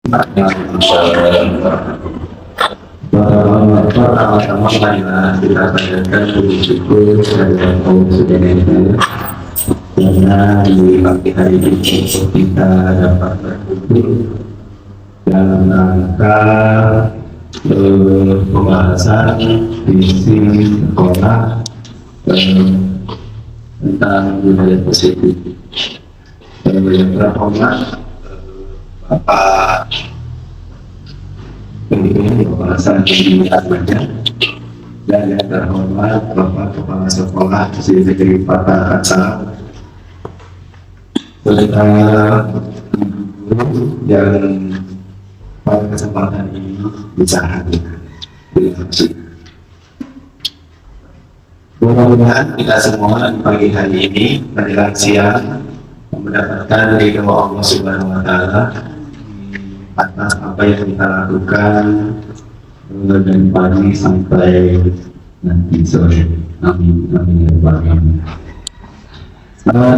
Pertama-tama marilah kita panjatkan puji syukur kehadirat Allah Subhanahu karena di pagi hari ini kita dapat berkumpul dalam rangka pembahasan visi sekolah tentang budaya positif. Yang terhormat Bapak Pemimpin Pembahasan di Atmaja dan yang terhormat Bapak Kepala Sekolah di Negeri Patah Katsal serta guru yang pada kesempatan ini bisa hadir. Terima kasih. Mudah-mudahan kita semua di pagi hari ini menjelang siang mendapatkan ridho Allah Subhanahu wa Ta'ala atas apa yang kita lakukan dari pagi sampai nanti sore. Amin, amin ya Rabbal alamin.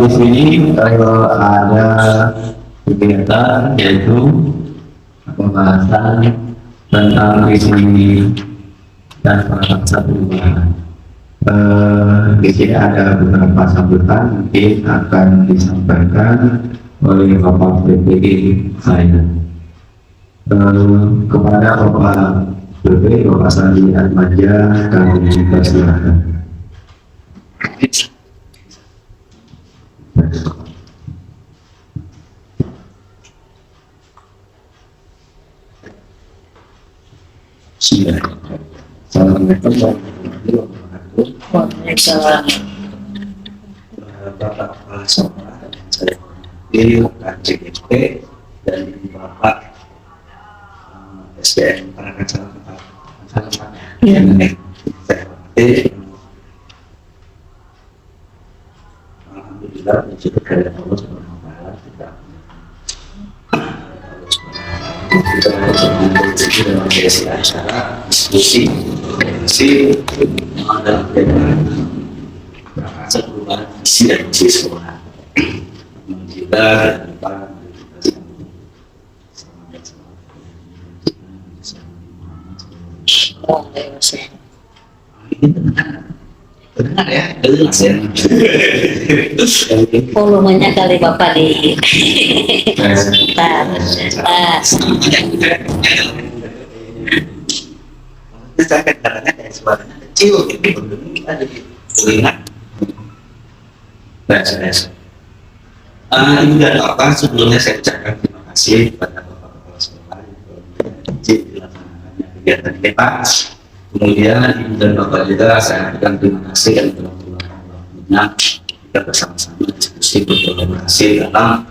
Di sini ada kegiatan yaitu pembahasan tentang visi dan prakasa perubahan. Di sini ada beberapa sambutan mungkin akan disampaikan oleh Bapak PPD saya. Kepada Bapak PPD, Bapak Sandi Atmaja, kami persilakan. Assalamualaikum warahmatullahi wabarakatuh. Waalaikumsalam. Bapak Kepala Sekolah dan saya hormati Pak CGP dan Bapak SDM para Katsal Katsal. Iya. Saya hormati. Alhamdulillah puji kepada Allah Subhanahu wa Ta'ala kita dalam sesi acara diskusi dalam tema prakasa perubahan visi dan misi sekolah. Kita dan para benar ya, jelas ya. Volumenya kali Bapak di tas. Saya kadang-kadang kayak suaranya kecil gitu, kita jadi telinga. Ibu dan Bapak, sebelumnya saya ucapkan terima kasih kepada Bapak Kepala Sekolah yang izin dilaksanakannya kegiatan kita. Kemudian Ibu dan Bapak juga saya ucapkan terima kasih dan telah meluangkan waktunya kita bersama-sama diskusi berkolaborasi dalam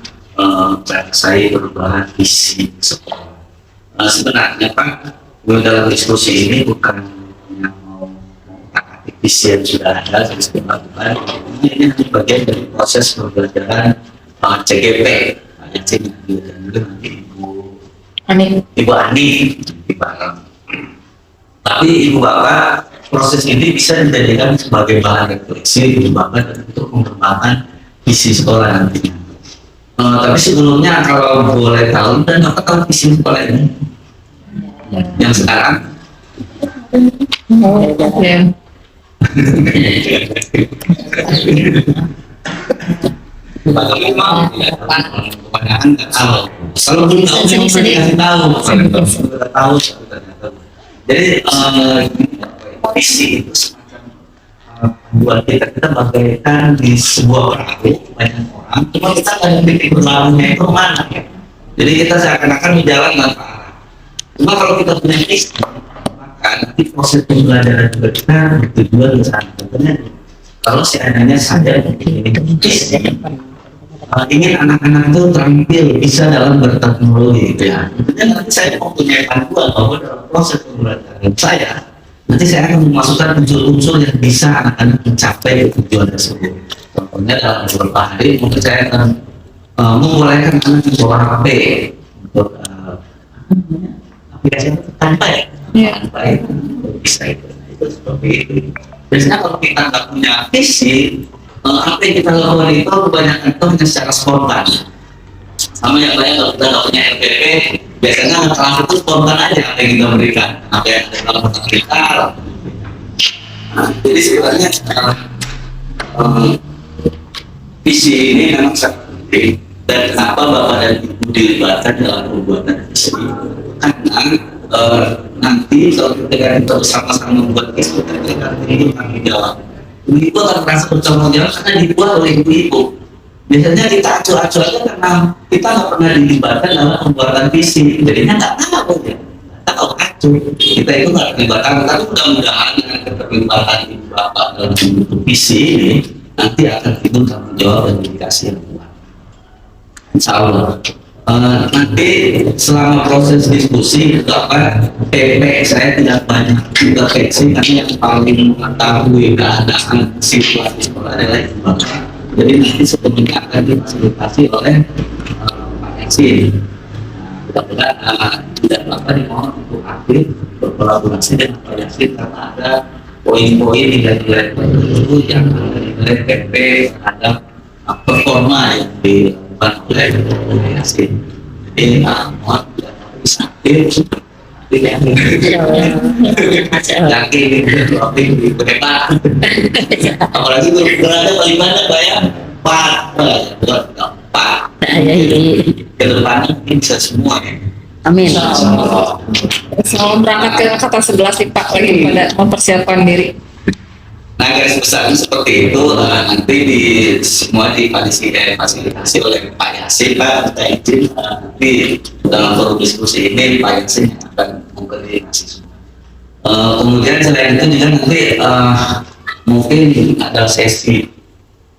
saya perubahan visi sekolah. Sebenarnya Pak, dalam diskusi ini bukan hanya mau mengotak-atik visi yang sudah ada dan sudah dilakukan. Ini bagian dari proses pembelajaran CGP. Nanti Ibu Ani, tapi Ibu Bapak, proses ini bisa dijadikan sebagai bahan refleksi Ibu Bapak untuk mengembangkan visi sekolah nantinya. Tapi sebelumnya kalau boleh tahu, dan Bapak tahu visi sekolah ini yang sekarang? Memang kebanyakan nggak tahu. Kalau belum tahu, memang dikasih tahu. Jadi visi itu semacam buat kita bagaikan di sebuah perahu banyak orang, cuma kita nggak ada titik berlalunya itu mana ya. Jadi kita seakan-akan berjalan tanpa arah. Cuma kalau kita punya visi, maka nanti proses pembelajaran juga kita bertujuan ke sana. Contohnya kalau seandainya saya ini visi ingin anak-anak itu terampil bisa dalam berteknologi gitu ya. Tentunya nanti saya mempunyai panduan bahwa dalam proses pembelajaran saya nanti saya akan memasukkan unsur-unsur yang bisa anak-anak mencapai tujuan tersebut. Contohnya dalam beberapa hari mungkin saya akan memulaikan anak membawa HP untuk aplikasi tanpa itu bisa itu seperti itu. Biasanya kalau kita nggak punya visi, apa yang kita lakukan itu kebanyakan itu hanya secara spontan. Sama yang lain kalau kita nggak punya RPP, Biasanya langkah itu spontan aja apa yang kita berikan, apa yang ada dalam otak kita. Nah, jadi sebenarnya visi ini memang sangat penting. Dan kenapa Bapak dan Ibu dilibatkan dalam pembuatan visi? Karena nanti kalau kita bersama-sama membuat visi, kita akan tanggung jawab. Ibu akan merasa bertanggung jawab karena dibuat oleh ibu-ibu. Biasanya kita acuh-acuh aja karena kita nggak pernah dilibatkan dalam pembuatan visi, jadinya nggak tahu ya, nggak tahu acuh. Kita itu nggak terlibatkan, tapi mudah-mudahan dengan keterlibatan ibu bapak dalam membentuk visi ini nanti akan timbul tanggung jawab dan dedikasi yang kuat. Insya Allah. Nanti selama proses diskusi apa PP saya tidak banyak intervensi karena yang paling mengetahui keadaan situasi sekolah adalah ibu bapak. Jadi nanti sepenuhnya akan difasilitasi oleh Pak Yasin. Mudah-mudahan tidak apa dimohon untuk aktif berkolaborasi dengan Pak Yasin karena ada poin-poin nilai-nilai tertentu yang ada di nilai PP terhadap performa yang dilakukan oleh Pak Yasin. Jadi mohon tidak bisa aktif. Yakin di berdebat, apalagi berada paling banyak bayar Pak, ke depannya mungkin bisa semua ya. Amin. Selalu berangkat ke angkatan 11 nih Pak, lagi pada mempersiapkan diri. Nah garis besarnya seperti itu, nanti semua difasilitasi oleh Pak Yasin. Pak kita izin nanti dalam forum diskusi ini Pak Yasin yang akan mengkoordinasi semua. Kemudian selain itu juga nanti mungkin ada sesi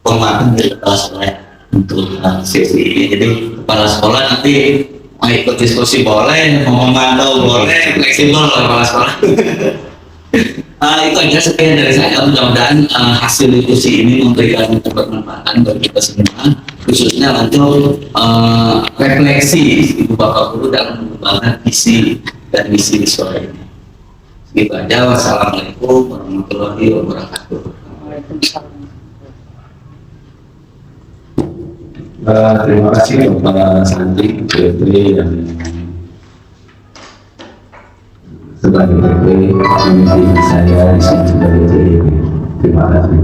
pemahaman dari kepala sekolah untuk sesi ini. Jadi kepala sekolah nanti mau ikut diskusi boleh, mau memantau boleh, fleksibel kepala sekolah. Itu aja sekian dari saya. Mudah-mudahan hasil diskusi ini memberikan kebermanfaatan bagi kita semua, khususnya untuk refleksi ibu bapak guru dalam mengembangkan visi dan misi di sekolah ini. Segitu aja. Wassalamualaikum warahmatullahi wabarakatuh. Terima kasih kepada Santri Putri yang sebagai pemimpin saya di sini sebagai JIP. Terima kasih.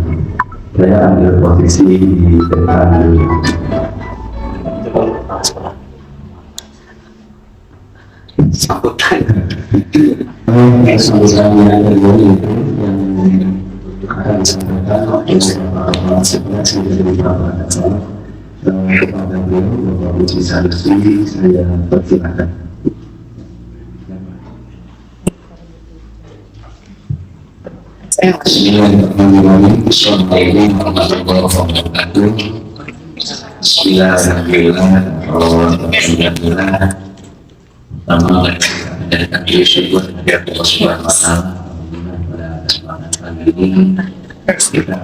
Saya ambil posisi di depan dulu. Sambutan. Sambutan yang terjadi yang akan disampaikan oleh Bapak Sekretaris Jenderal Bapak kepada beliau Bapak Uci Sanusi, saya persilakan. Bismillahirrahmanirrahim. Assalamualaikum warahmatullahi wabarakatuh. Bismillahirrahmanirrahim. Pertama dari kami syukur kepada Allah Subhanahu Wa Taala pada kesempatan ini kita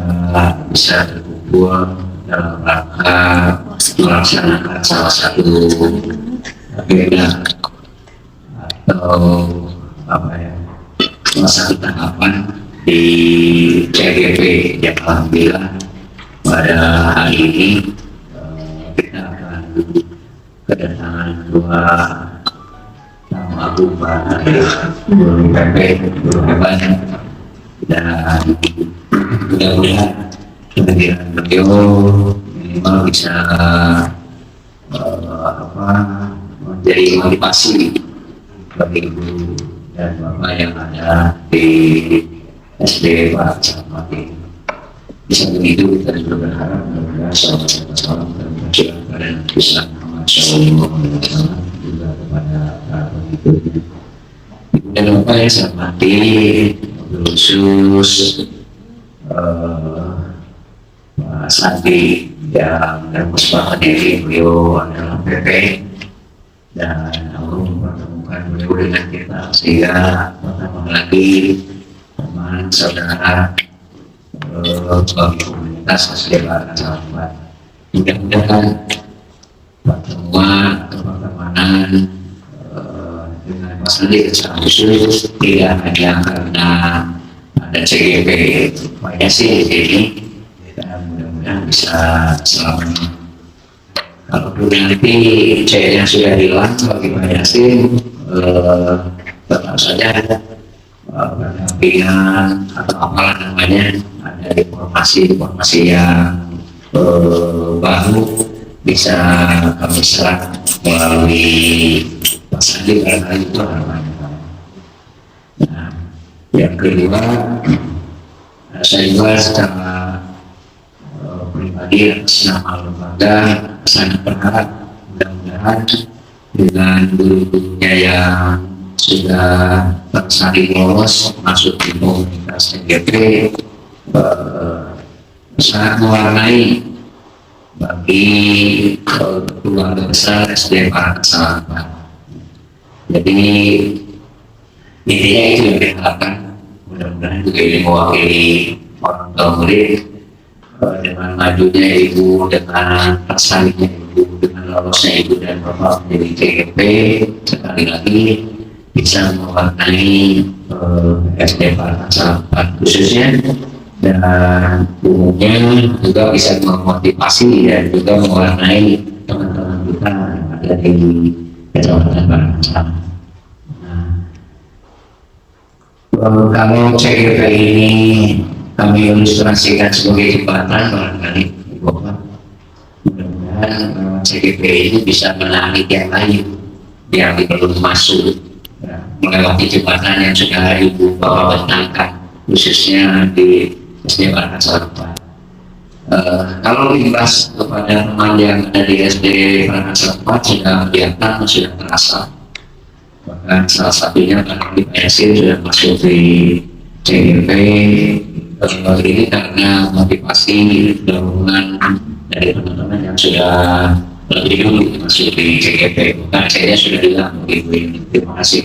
bisa berkumpul dalam rangka melaksanakan salah satu agenda atau salah satu tahapan di CGP yang alhamdulillah pada hari ini kita akan kedatangan dua tamu agung pada guru PP, guru hebat, dan mudah-mudahan kehadiran beliau minimal bisa menjadi motivasi bagi ibu dan bapak yang ada di SD Pak Camati. Bisa begitu kita juga berharap mudah-mudahan salam dan bisa Masya juga kepada pengikut dan bapak yang saya hormati, khusus Pak Sandi yang bermusyawarah diri beliau adalah PP dan Allah mempertemukan beliau dengan kita sehingga pertama lagi teman saudara bagi komunitas kesejahteraan sahabat. Mudah-mudahan pertemuan atau pertemanan dengan Pak Sandi secara khusus tidak hanya karena ada CGP Pak Yasin di sini, dan mudah-mudahan bisa selama Kalaupun nanti cairan sudah hilang bagi Pak Yasin, tetap saja pendampingan atau apalah namanya, ada informasi yang baru bisa kami serap melalui Pak Sandi barangkali itu harapannya. Nah, yang kedua, saya juga secara pribadi atas nama lembaga sangat berharap mudah-mudahan dengan guru-gurunya yang sudah tersaring lolos masuk di komunitas TGP sangat mewarnai bagi keluarga besar SD Parang Salampat. Jadi intinya itu yang diharapkan, mudah-mudahan juga ini mewakili orang tua murid dengan majunya ibu, dengan tersalingnya ibu, dengan lolosnya ibu dan bapak menjadi TGP, sekali lagi bisa mewarnai SD Parang Salampat khususnya, dan umumnya juga bisa memotivasi dan juga mewarnai teman-teman kita yang ada di Kecamatan Parang Salampat. Kalau CGP ini kami ilustrasikan sebagai jembatan barangkali, mudah-mudahan CGP ini bisa menarik yang lain yang belum masuk melewati jembatan yang sudah ibu bapak bentangkan, khususnya di SD Parang Salampat. Kalau imbas kepada teman yang ada di SD Parang Salampat sudah kelihatan, sudah terasa. Bahkan salah satunya barangkali Pak Yasin sudah masuk di CGP ini karena motivasi dukungan dari teman-teman yang sudah lebih dulu masuk di CGP. Bukan saya sudah bilang ibu ini, terima kasih.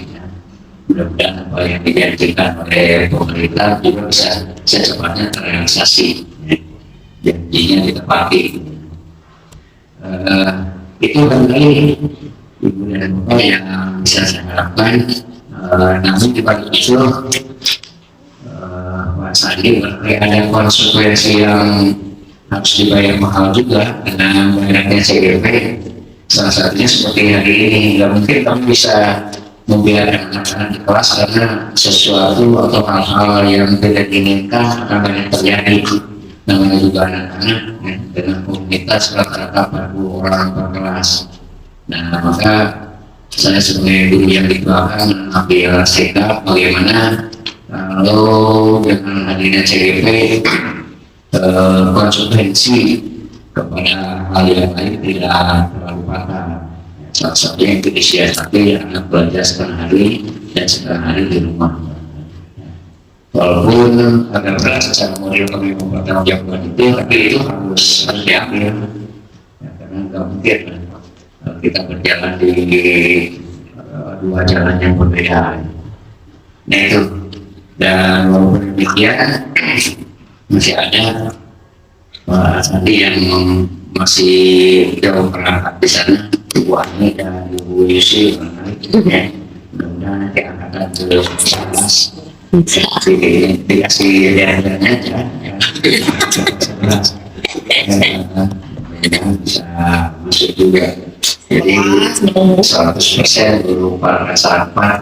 Mudah-mudahan apa yang dijanjikan oleh pemerintah juga bisa secepatnya terrealisasi, janjinya ditepati. Itu barangkali ibu dan bapak yang bisa saya harapkan. Namun di balik itu Pak Sandi barangkali ada konsekuensi yang harus dibayar mahal juga dengan banyaknya CGP. Salah satunya seperti hari ini, nggak mungkin kamu bisa membiarkan anak-anak di kelas karena sesuatu atau hal-hal yang tidak diinginkan akan banyak terjadi. Namanya juga anak-anak dengan komunitas rata-rata 40 orang per kelas. Nah, maka saya sebagai guru yang dituakan mengambil sikap bagaimana kalau dengan hadirnya CGP konsekuensi kepada hal yang lain tidak terlalu fatal. Salah satunya yang disiasati yang anak belajar setengah hari dan setengah hari di rumah. Walaupun agak berat secara moral kami mempertanggungjawabkan itu, tapi itu harus diambil ya, karena nggak mungkin kita berjalan di dua jalan yang berbeda. Nah itu, dan walaupun demikian masih ada Pak Sandi yang masih jauh perangkat di sana, Ibu Ani dan Ibu Yusi, mudah-mudahan nanti angkatan ke-11 dikasih lihat-lihatnya aja ya. Bisa masuk juga. Jadi 100% guru Parang Salampat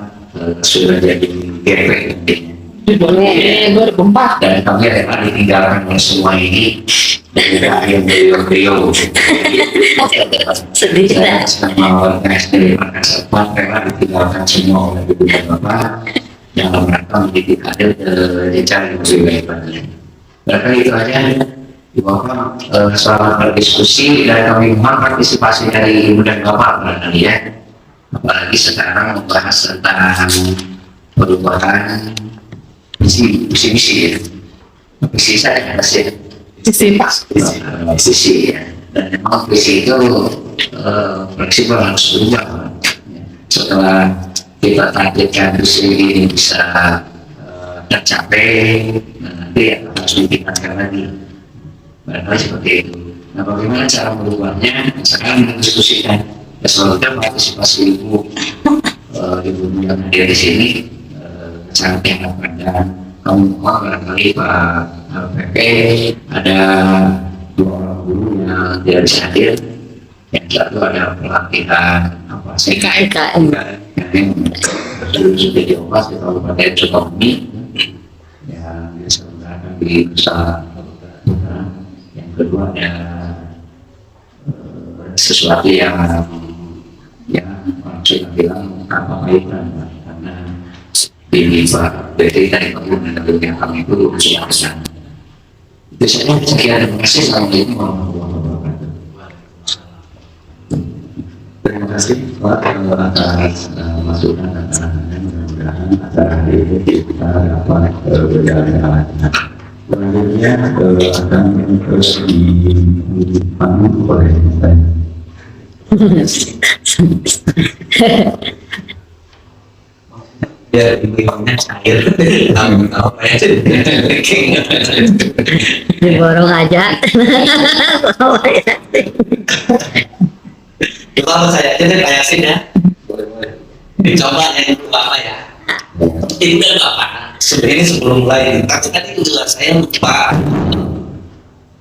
sudah jadi GP intinya. Dan kami rela ditinggalkan oleh semua ini dari beliau-beliau. Sedih Saya sama warga SD Parang Salampat rela ditinggalkan semua oleh ibu dan bapak dalam rangka mendidik kader ke jenjang yang lebih baik lagi. Barangkali itu aja. Ibu Bapak selamat berdiskusi dan kami mohon partisipasi dari ibu dan bapak barangkali ya. Apalagi sekarang membahas tentang perubahan visi-misi ya. Visi saya ada sih. Visi Pak. Visi ya. Dan memang visi itu fleksibel harus berubah. Setelah kita targetkan visi ini bisa tercapai, nanti harus ditingkatkan lagi. Barangkali seperti itu. Nah, bagaimana cara merubahnya? Sekarang kita diskusikan. Selanjutnya partisipasi ibu yang hadir di sini sangat diharapkan, dan kamu barangkali Pak PP ada 2 orang guru yang tidak bisa hadir. yang satu ada pelatihan apa sih? IKM. Di Jawa di Kabupaten Sukabumi yang diselenggarakan di Nusa Tenggara. Yang kedua ada sesuatu yang ya orang sudah bilang apa kaitan karena ini Pak PT dari Kementerian Agama itu sudah pesan. Itu saya sekian, terima kasih. Assalamualaikum warahmatullahi wabarakatuh. Terima kasih Pak atas masukan dan sarannya. Mudah-mudahan acara hari ini kita dapat berjalan dengan lancar. Selanjutnya akan terus dipandu oleh saya. Ya ibunya cair apa ya Diborong aja. coba saya aja deh Pak Yasin ya dicoba yang apa ya ini kan Bapak sebenarnya sebelum mulai tapi tadi juga saya lupa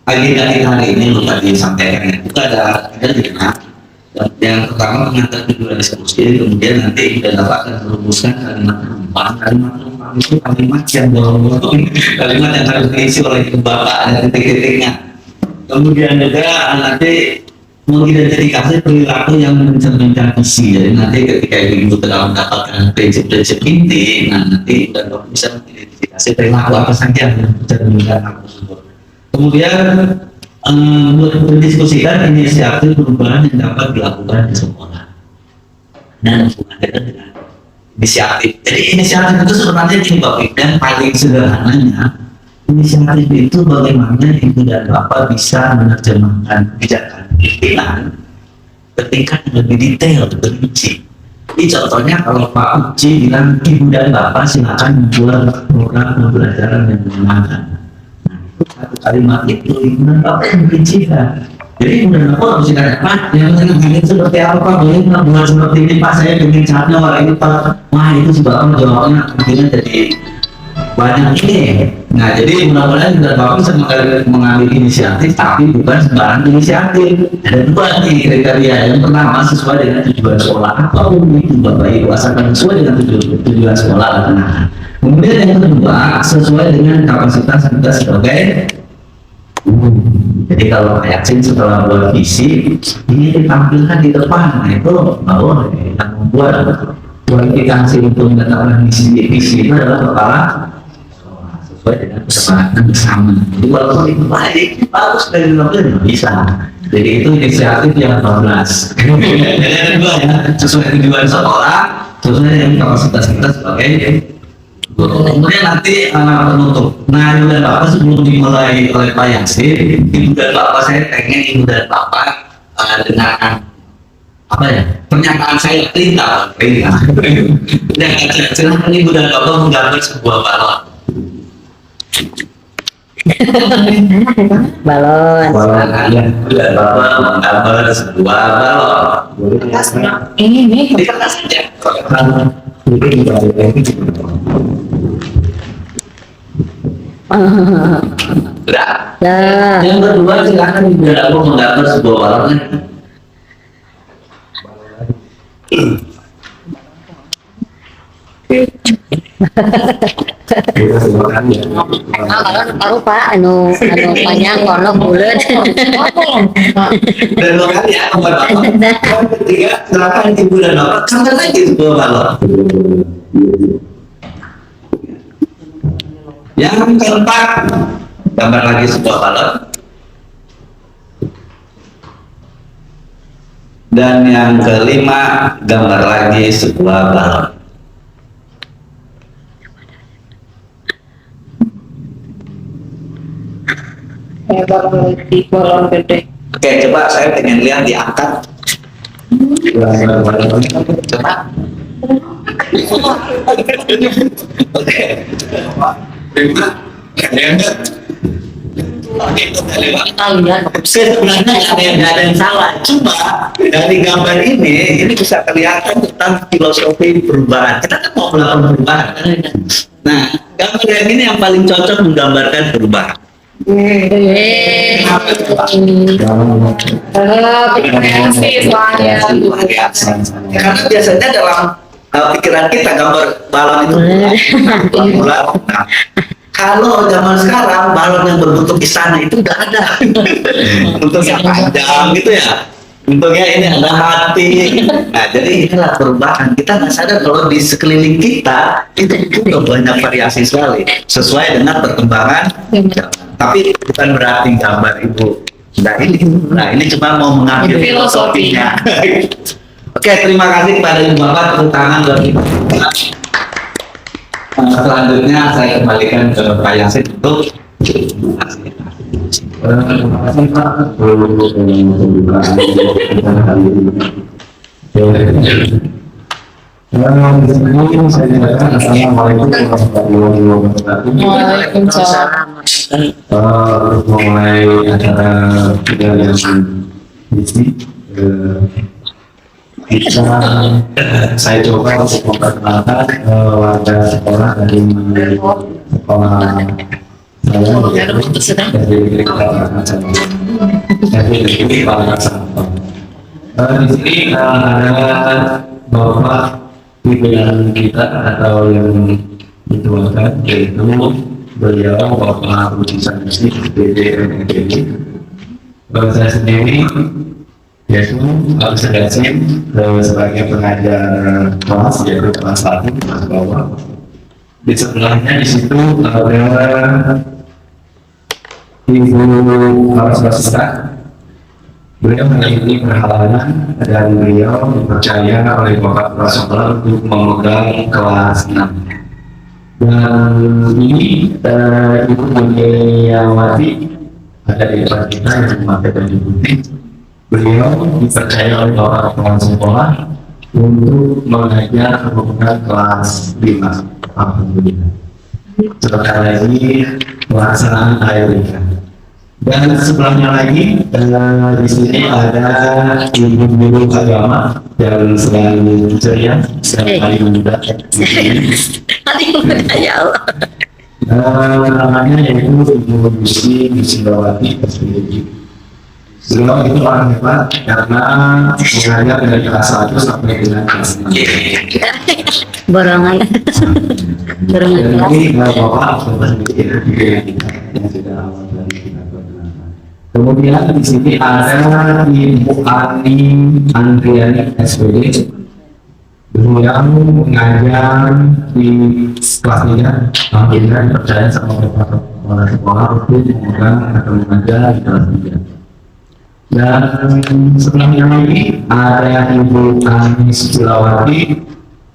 agenda hari ini lupa disampaikan itu ada lima. Yang pertama mengantar kedua diskusi, kemudian nanti kita akan merumuskan kalimat penumpang. Kalimat penumpang itu kalimat yang kalimat yang harus diisi oleh Bapak dan titik-titiknya. Kemudian juga nanti mengidentifikasi perilaku yang mencerminkan visi. Jadi nanti ketika ibu telah mendapatkan prinsip-prinsip inti, nanti sudah bisa mengidentifikasi perilaku apa saja yang mencerminkan hal tersebut. Kemudian mendiskusikan inisiatif perubahan yang dapat dilakukan di sekolah dan hubungannya dengan inisiatif. Jadi inisiatif itu sebenarnya Bapak dan paling sederhananya inisiatif itu bagaimana ibu dan bapak bisa menerjemahkan kebijakan pimpinan ke tingkat yang lebih detail, lebih rinci. Jadi contohnya kalau Pak Uci bilang ibu dan bapak silakan membuat program pembelajaran yang menyenangkan. Satu kalimat itu ibu dan bapak yang merincikan. Jadi ibu dan bapak harus ditanya, Pak, yang menyenangkan seperti apa Pak? Boleh nggak buat seperti ini Pak? Saya ingin catnya warna itu Pak. Wah itu sebabnya jawabnya akhirnya jadi banyak ini. Nah jadi mudah-mudahan ibu dan bapak bisa mengambil inisiatif, tapi bukan sembarang inisiatif. Ada dua nih kriteria. Yang pertama sesuai dengan tujuan sekolah. Apapun itu bapak ibu asalkan sesuai dengan tujuan sekolah dan anak. Kemudian yang kedua, sesuai dengan kapasitas kita sebagai jadi kalau Pak Yasin setelah buat visi, ini ditampilkan di depan, nah itu bahwa kita membuat kualifikasi untuk menetapkan visi itu adalah kepala sesuai dengan kesepakatan bersama. Jadi walaupun itu baik, bagus dari dalamnya bisa. Jadi itu inisiatif yang 14. Yang kedua ya, sesuai tujuan sekolah, sesuai dengan kapasitas kita sebagai kemudian nanti penutup. Nah ibu dan bapak sebelum dimulai oleh Pak Yasin, ibu dan bapak saya pengen ibu dan bapak dengan apa ya pernyataan saya perintah. Silahkan ibu dan bapak menggambar sebuah balon. Balon. Ibu dan bapak menggambar sebuah balon. Ini Di kertas saja. Sudah. Nah, Yang kedua silakan ibu dan bapak menggambar sebuah balon. kalau tahu Pak, anu panjang, kono bulat. Dan dua kali ya nomor bapak. Yang ketiga silakan ibu dan bapak gambar lagi sebuah balon. Yang keempat gambar lagi sebuah balon. Dan yang kelima gambar lagi sebuah balon. balon gede. Oke, coba saya pengen lihat diangkat. Coba. Oke. Oke, Kita lihat sebenarnya nggak ada yang salah. Cuma dari gambar ini bisa kelihatan tentang filosofi perubahan. Kita kan mau melakukan perubahan. Nah, gambar yang ini yang paling cocok menggambarkan perubahan. Variasi soalnya. Karena biasanya dalam pikiran kita gambar balon itu bulat. Nah, kalau zaman sekarang balon yang berbentuk istana itu udah ada. Bentuknya panjang gitu ya. Bentuknya ini ada hati. Nah, jadi inilah perubahan. Kita nggak sadar kalau di sekeliling kita itu udah banyak variasi sekali sesuai dengan perkembangan zaman. Tapi bukan berarti gambar ibu. Nah ini cuma mau mengambil filosofinya. Oke, terima kasih kepada Ibu Bapak, tepuk tangan buat Ibu Bapak. Selanjutnya saya kembalikan ke Pak Yasin untuk Terima kasih Pak untuk pembukaan kita kali ini. Saya nyatakan Assalamualaikum warahmatullahi wabarakatuh. Waalaikumsalam. Mulai acara kita yang isi, saya coba untuk memperkenalkan warga sekolah dari sekolah saya dari di sini ada bapak pimpinan kita atau yang dituakan yaitu beliau Bapak Budi Sanusi DDMPD. Saya sendiri yaitu harus Dasim sebagai pengajar kelas yaitu kelas 1 kelas bawah. Di sebelahnya di situ ada Ibu Rasbasita. Beliau mengikuti perhalangan dan beliau dipercaya oleh Bapak Prasola untuk memegang kelas 6. Dan ini Ibu Budiawati ada di depan kita yang memakai baju putih. Beliau dipercaya oleh Bapak Kepala Sekolah untuk mengajar memegang kelas 5. Alhamdulillah. Sebentar lagi pelaksanaan ALIK. Dan sebelahnya lagi di sini ada ibu guru agama yang sedang ceria, sedang paling muda. Ya Allah. Namanya yaitu Ibu Yusi Yusinawati SPDJ. Beliau itu orang hebat karena mengajar dari kelas 1 sampai dengan kelas 6. Borongan. Borongan kelas. Jadi Bapak yang sudah awal dari kita perkenalkan. Kemudian di sini ada Ibu Ani Andriani SPD. Beliau mengajar di kelas 3. Alhamdulillah percaya sama Bapak Kepala Sekolah untuk memegang atau mengajar di kelas 3. Dan sebelumnya lagi ada Ibu Ani Sucilawati.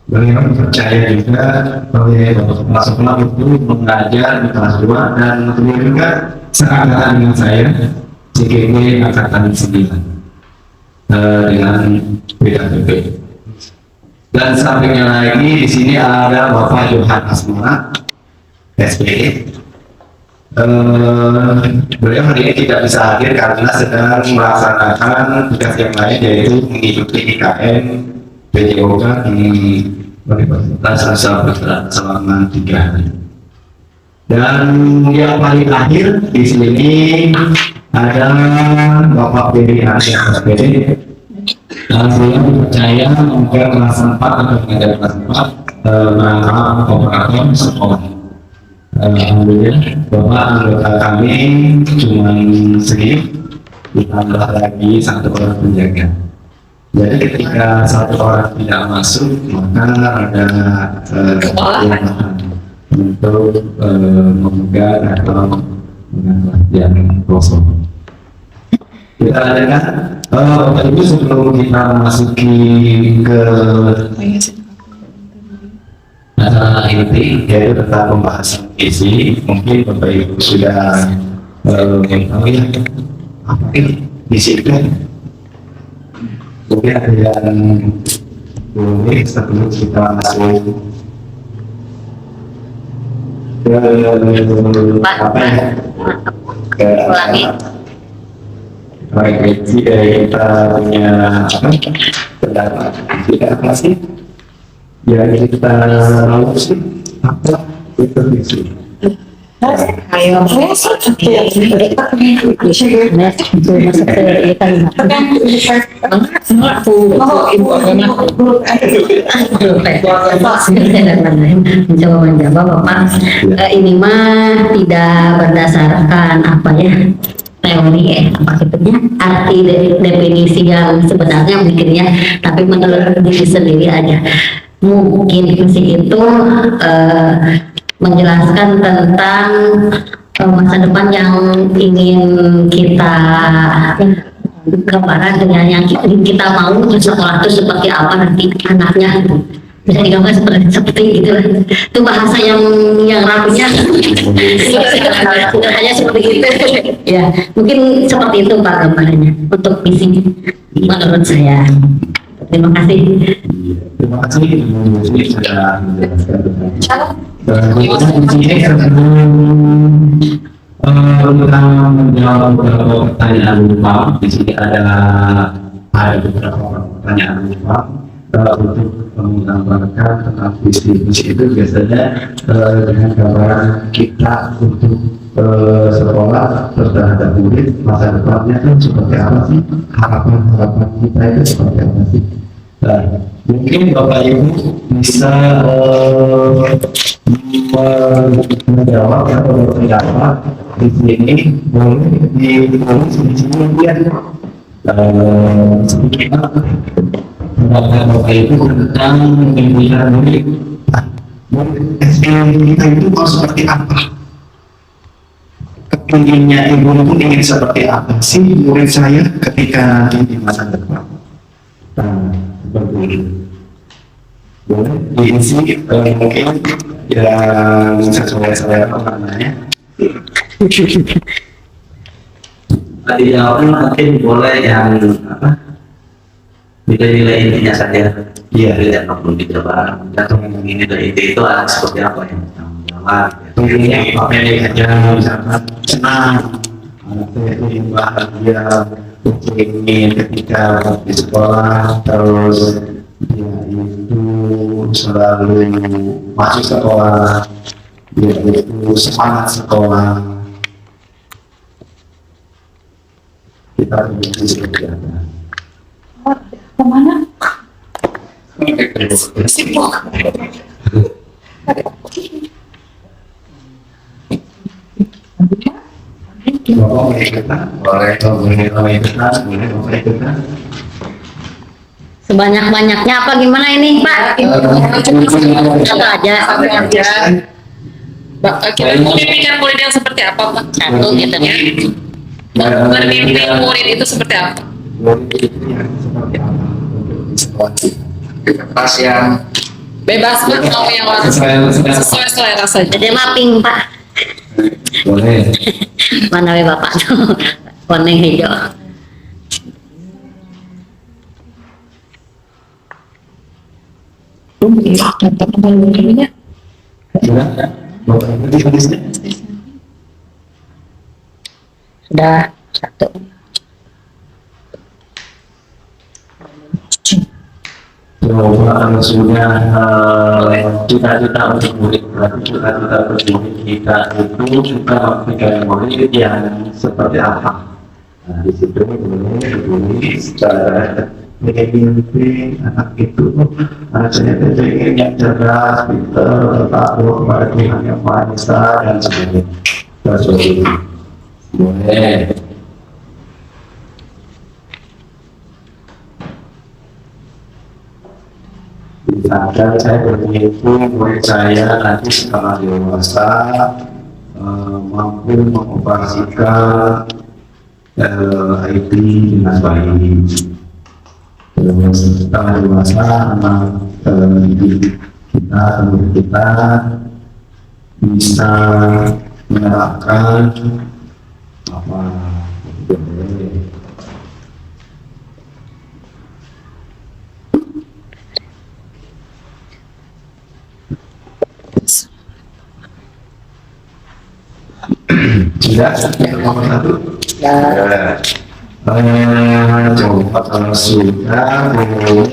Beliau percaya juga oleh Bapak Kepala Sekolah untuk mengajar di kelas 2 dan beliau juga seangkatan dengan saya CGG angkatan 9 dengan BKTP. Dan sampingnya lagi di sini ada Bapak Johan Asmara SPD. Beliau hari ini tidak bisa hadir karena sedang melaksanakan tugas yang lain yaitu mengikuti IKN PJOK di Universitas Sahabat selama 3 hari. Dan yang paling akhir di sini ada Bapak Beri Arya SPD. Beliau dipercaya memegang kelas 4 atau mengajar kelas 4 menangkap operator sekolah. Alhamdulillah Bapak anggota kami cuma sedikit, ditambah lagi 1 orang penjaga. Jadi ketika 1 orang tidak masuk maka ada kelemahan untuk memegang atau mengajar yang kosong. Kita adakan Bapak Ibu sebelum kita masuki ke acara inti yaitu tentang pembahasan isi, mungkin Bapak Ibu sudah mengetahui apa ini isi itu. Mungkin ada yang boleh sebelum kita masuk ke apa ya? Ke Ulangi. baik, kita punya apa? Pendapat tidak pasti. Ya kita tahu sih apa itu isi. Ayo, masuk ke mencoba menjawab Bapak. Ini mah tidak berdasarkan apa ya, teori apa sebetulnya arti dari definisi yang sebenarnya mungkin ya, tapi menurut diri sendiri aja mungkin fungsi itu menjelaskan tentang masa depan yang ingin kita gambarkan dengan yang kita mau sekolah itu seperti apa nanti anaknya gitu. Bisa digambar seperti gitu lah. Itu bahasa yang rapinya hanya seperti itu ya, mungkin seperti itu Pak gambarannya untuk visi menurut saya. Terima kasih. Terima kasih Ibu Yusri sudah menjelaskan tentang menjawab beberapa pertanyaan Pak. Di sini ada beberapa pertanyaan Pak untuk menggambarkan tentang visi itu biasanya dengan gambaran kita untuk sekolah terhadap murid masa depannya itu seperti apa sih, harapan kita itu seperti apa sih. Nah, mungkin Bapak Ibu bisa menjawab atau berpendapat di sini, boleh ditulis di sini mungkin sedikit pendapat Bapak Ibu tentang pemilihan murid. SDM kita itu mau seperti apa? Kepinginnya ibu pun ingin seperti apa sih murid saya ketika nanti di masa depan. Nah, seperti itu. Boleh diisi mungkin yang sesuai saya namanya. Tadi jawaban mungkin boleh yang apa? Nilai-nilai intinya saja. Iya, tidak perlu dicoba. Atau ini dari itu anak seperti apa yang jawab. Tentunya pakai aja misalkan senang, anak saya itu yang bahagia, ingin ketika di sekolah, terus dia itu selalu masuk sekolah, dia itu semangat sekolah. Kita begitu seperti apa? kemana? Sibuk. Boleh ikutan, boleh ikutan, boleh ikutan. Sebanyak-banyaknya apa gimana ini Pak? Satu aja. Kita memimpikan murid yang seperti apa, Pak? Satu gitu ya. Bermimpi murid itu seperti apa? Murid itu yang seperti apa untuk di sekolah kita? Pas yang Bebas, Pak, mau yang sesuai selera saja. Jadi mapping Pak. Boleh. Mana we Bapak tuh? Warna hijau. Gimana? Bapak Ibu ditulisnya? Sudah satu. Kalau sudah cita-cita untuk murid, berarti cita-cita untuk murid kita itu kita memberikan murid yang seperti apa? Nah, di situ boleh ditulis cara mimpi anak itu, anak saya itu ingin yang cerdas, pintar, tahu kepada Tuhan yang Maha Esa dan sebagainya. Seperti itu. Boleh. Misalkan saya bermimpi murid saya nanti setelah dewasa mampu mengoperasikan IT dengan baik. Terus setelah dewasa anak didik kita, murid kita bisa menerapkan apa sudah nomor satu ya. Coba kalau sudah boleh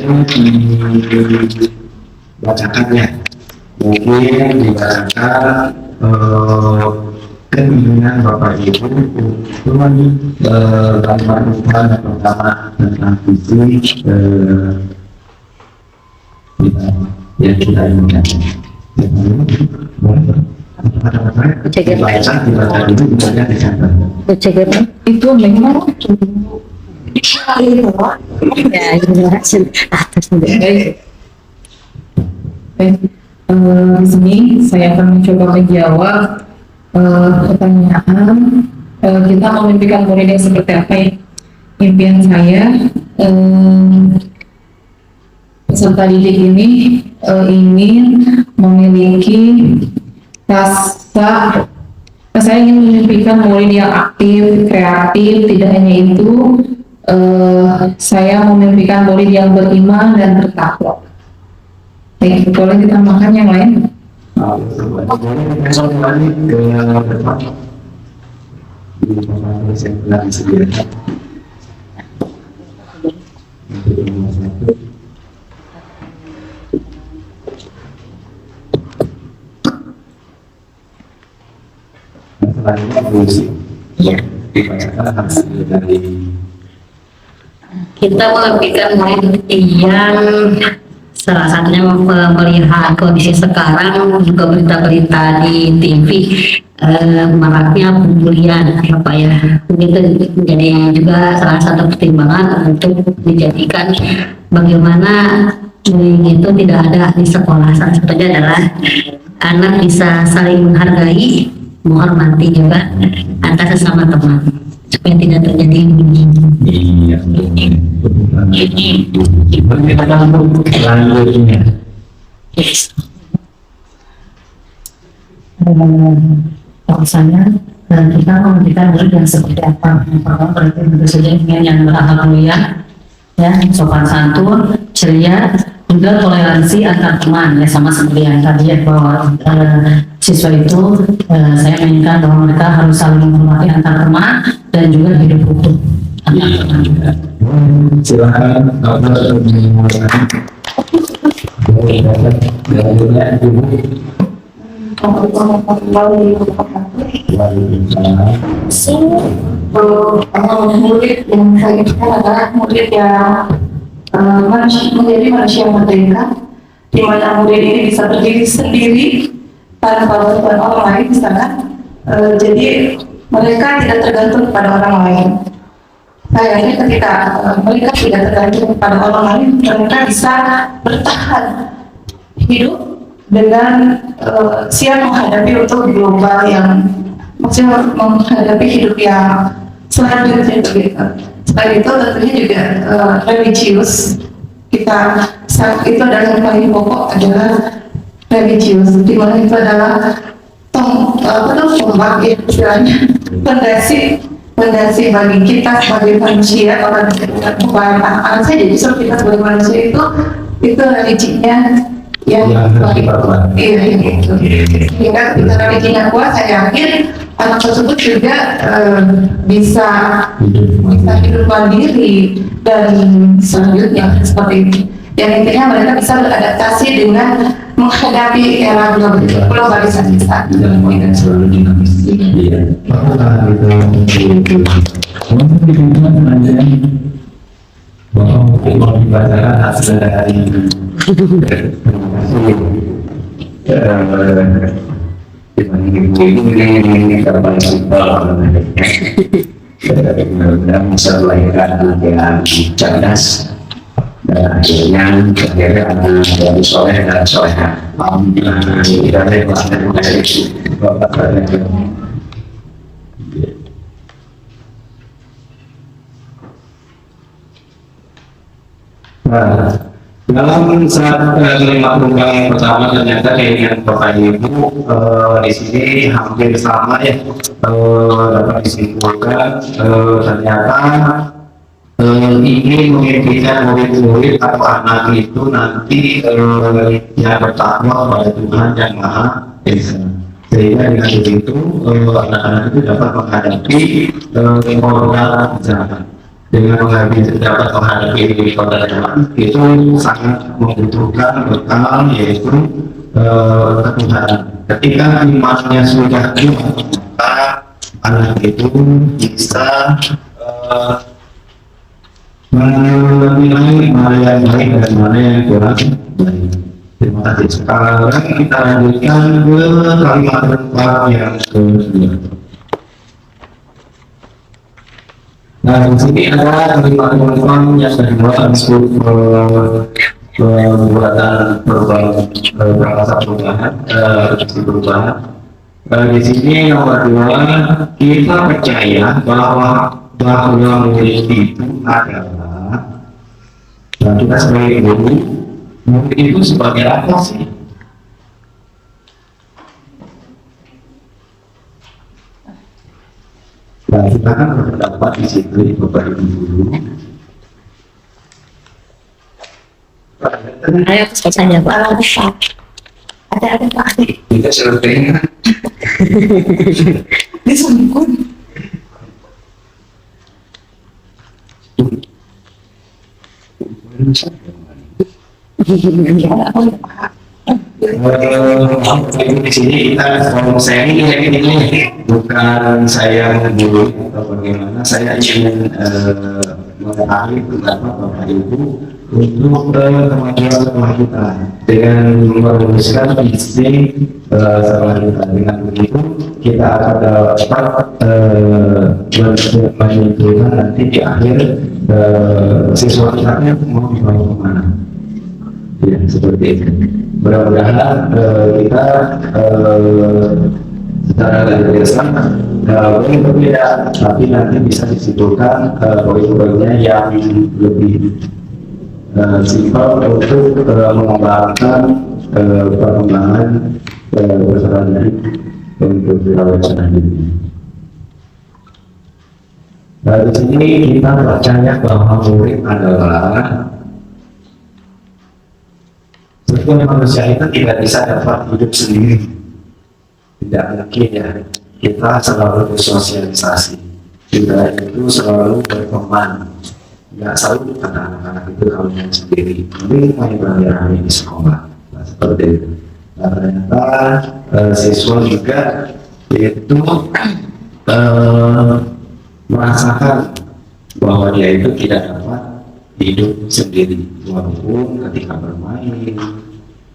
dibacakan ya, mungkin dibacakan keinginan Bapak Ibu untuk melakukan pertama tentang visi yang kita inginkan. Itu memang Ya, ini atas baik. Di sini saya akan mencoba menjawab pertanyaan kita mau mimpikan murid yang seperti apa ya? Impian saya peserta didik ini ingin memiliki rasa saya ingin memimpikan murid yang aktif, kreatif, tidak hanya itu saya memimpikan murid yang beriman dan bertakwa. Baik, boleh ditambahkan yang lain? kita memimpikan murid yang salah satunya melihat kondisi sekarang, juga berita-berita di TV maraknya pembulian apa ya, itu menjadi juga salah satu pertimbangan untuk dijadikan bagaimana bullying itu tidak ada di sekolah. Salah satunya adalah anak bisa saling menghargai, menghormati juga antar sesama teman supaya tidak terjadi bullying. Iya, selanjutnya. Misalnya kita memberikan murid yang seperti apa? Pertama berarti tentu saja ingin yang berakhlak mulia, ya, sopan santun, ceria, juga toleransi antar teman, ya, sama seperti yang tadi ya, bahwa siswa itu saya menginginkan bahwa mereka harus saling menghormati antar teman dan juga hidup utuh antar teman juga. Silakan kalau murid yang saya inginkan adalah murid yang menjadi manusia yang merdeka, di mana murid ini bisa berdiri sendiri tanpa bantuan orang lain di sana. Jadi mereka tidak tergantung kepada orang lain. Sayangnya ketika mereka tidak tergantung kepada orang lain, mereka bisa bertahan hidup dengan siap menghadapi untuk global yang maksudnya menghadapi hidup yang selanjutnya begitu. Selain itu tentunya juga religius, kita itu adalah yang paling pokok adalah religius, di mana itu adalah tombak ya istilahnya, fondasi bagi kita sebagai manusia, orang bukan anak saja, justru kita sebagai manusia itu religinya yang baik. Iya itu. Sehingga ketika religinya kuat, saya yakin anak tersebut juga bisa hidup mandiri dan selanjutnya seperti itu. Yang intinya mereka bisa beradaptasi dengan menghadapi era globalisasi saat ini. dan selalu dinamis. Iya. Apakah itu bahwa kalau dibaca hasil dari ini kapan dan bisa melahirkan anak yang cerdas dan akhirnya anak yang soleh dan soleha. Tidak ada dalam saat kelima program yang pertama ternyata keinginan Bapak Ibu di sini hampir sama ya, dapat disimpulkan ternyata ingin memimpikan murid-murid atau anak itu nanti yang bertakwa pada Tuhan yang Maha Esa, sehingga dengan begitu anak-anak itu dapat menghadapi kekurangan jahat. Dengan dapat menghadapi kekurangan itu sangat membutuhkan bekal, yaitu ketuhanan. Ketika imannya sudah kuat, maka anak itu bisa menilai mana yang baik dan mana yang kurang baik. Terima kasih. Sekarang kita lanjutkan ke kalimat rempah yang kedua. Nah, di sini ada kalimat rempah yang kedua untuk pembuatan perangkat perubahan. Di sini nomor 2, kita percaya bahwa murid itu adalah, dan kita sebagai guru, murid itu sebagai apa sih? Nah, kita kan berpendapat di situ Bapak Ibu guru. Ayo saya Pak. Ada pasti. Kita selesai. Disambung. Di sini kita saya ini bukan saya menggurui atau bagaimana, saya ingin mengetahui pendapat Bapak Ibu untuk kemajuan kita dengan merumuskan visi setelah kita. Dengan begitu kita akan dapat menentukan nanti di akhir siswa kita mau dibawa kemana. Ya, seperti itu. Mudah-mudahan kita secara biasa boleh berbeda, tapi nanti bisa disimpulkan poin-poinnya yang lebih simpel untuk mengembangkan perkembangan bersama dari untuk dirawat selanjutnya. Dari sini kita percaya bahwa murid adalah setiap manusia itu tidak bisa dapat hidup sendiri, tidak mungkin ya. Kita selalu bersosialisasi, juga itu selalu berteman. Nggak selalu kata anak-anak itu kalau yang sendiri, tapi main beramai-ramai di sekolah, nah, seperti itu. Nah, ternyata siswa juga itu merasakan bahwa dia itu tidak dapat hidup sendiri, walaupun ketika bermain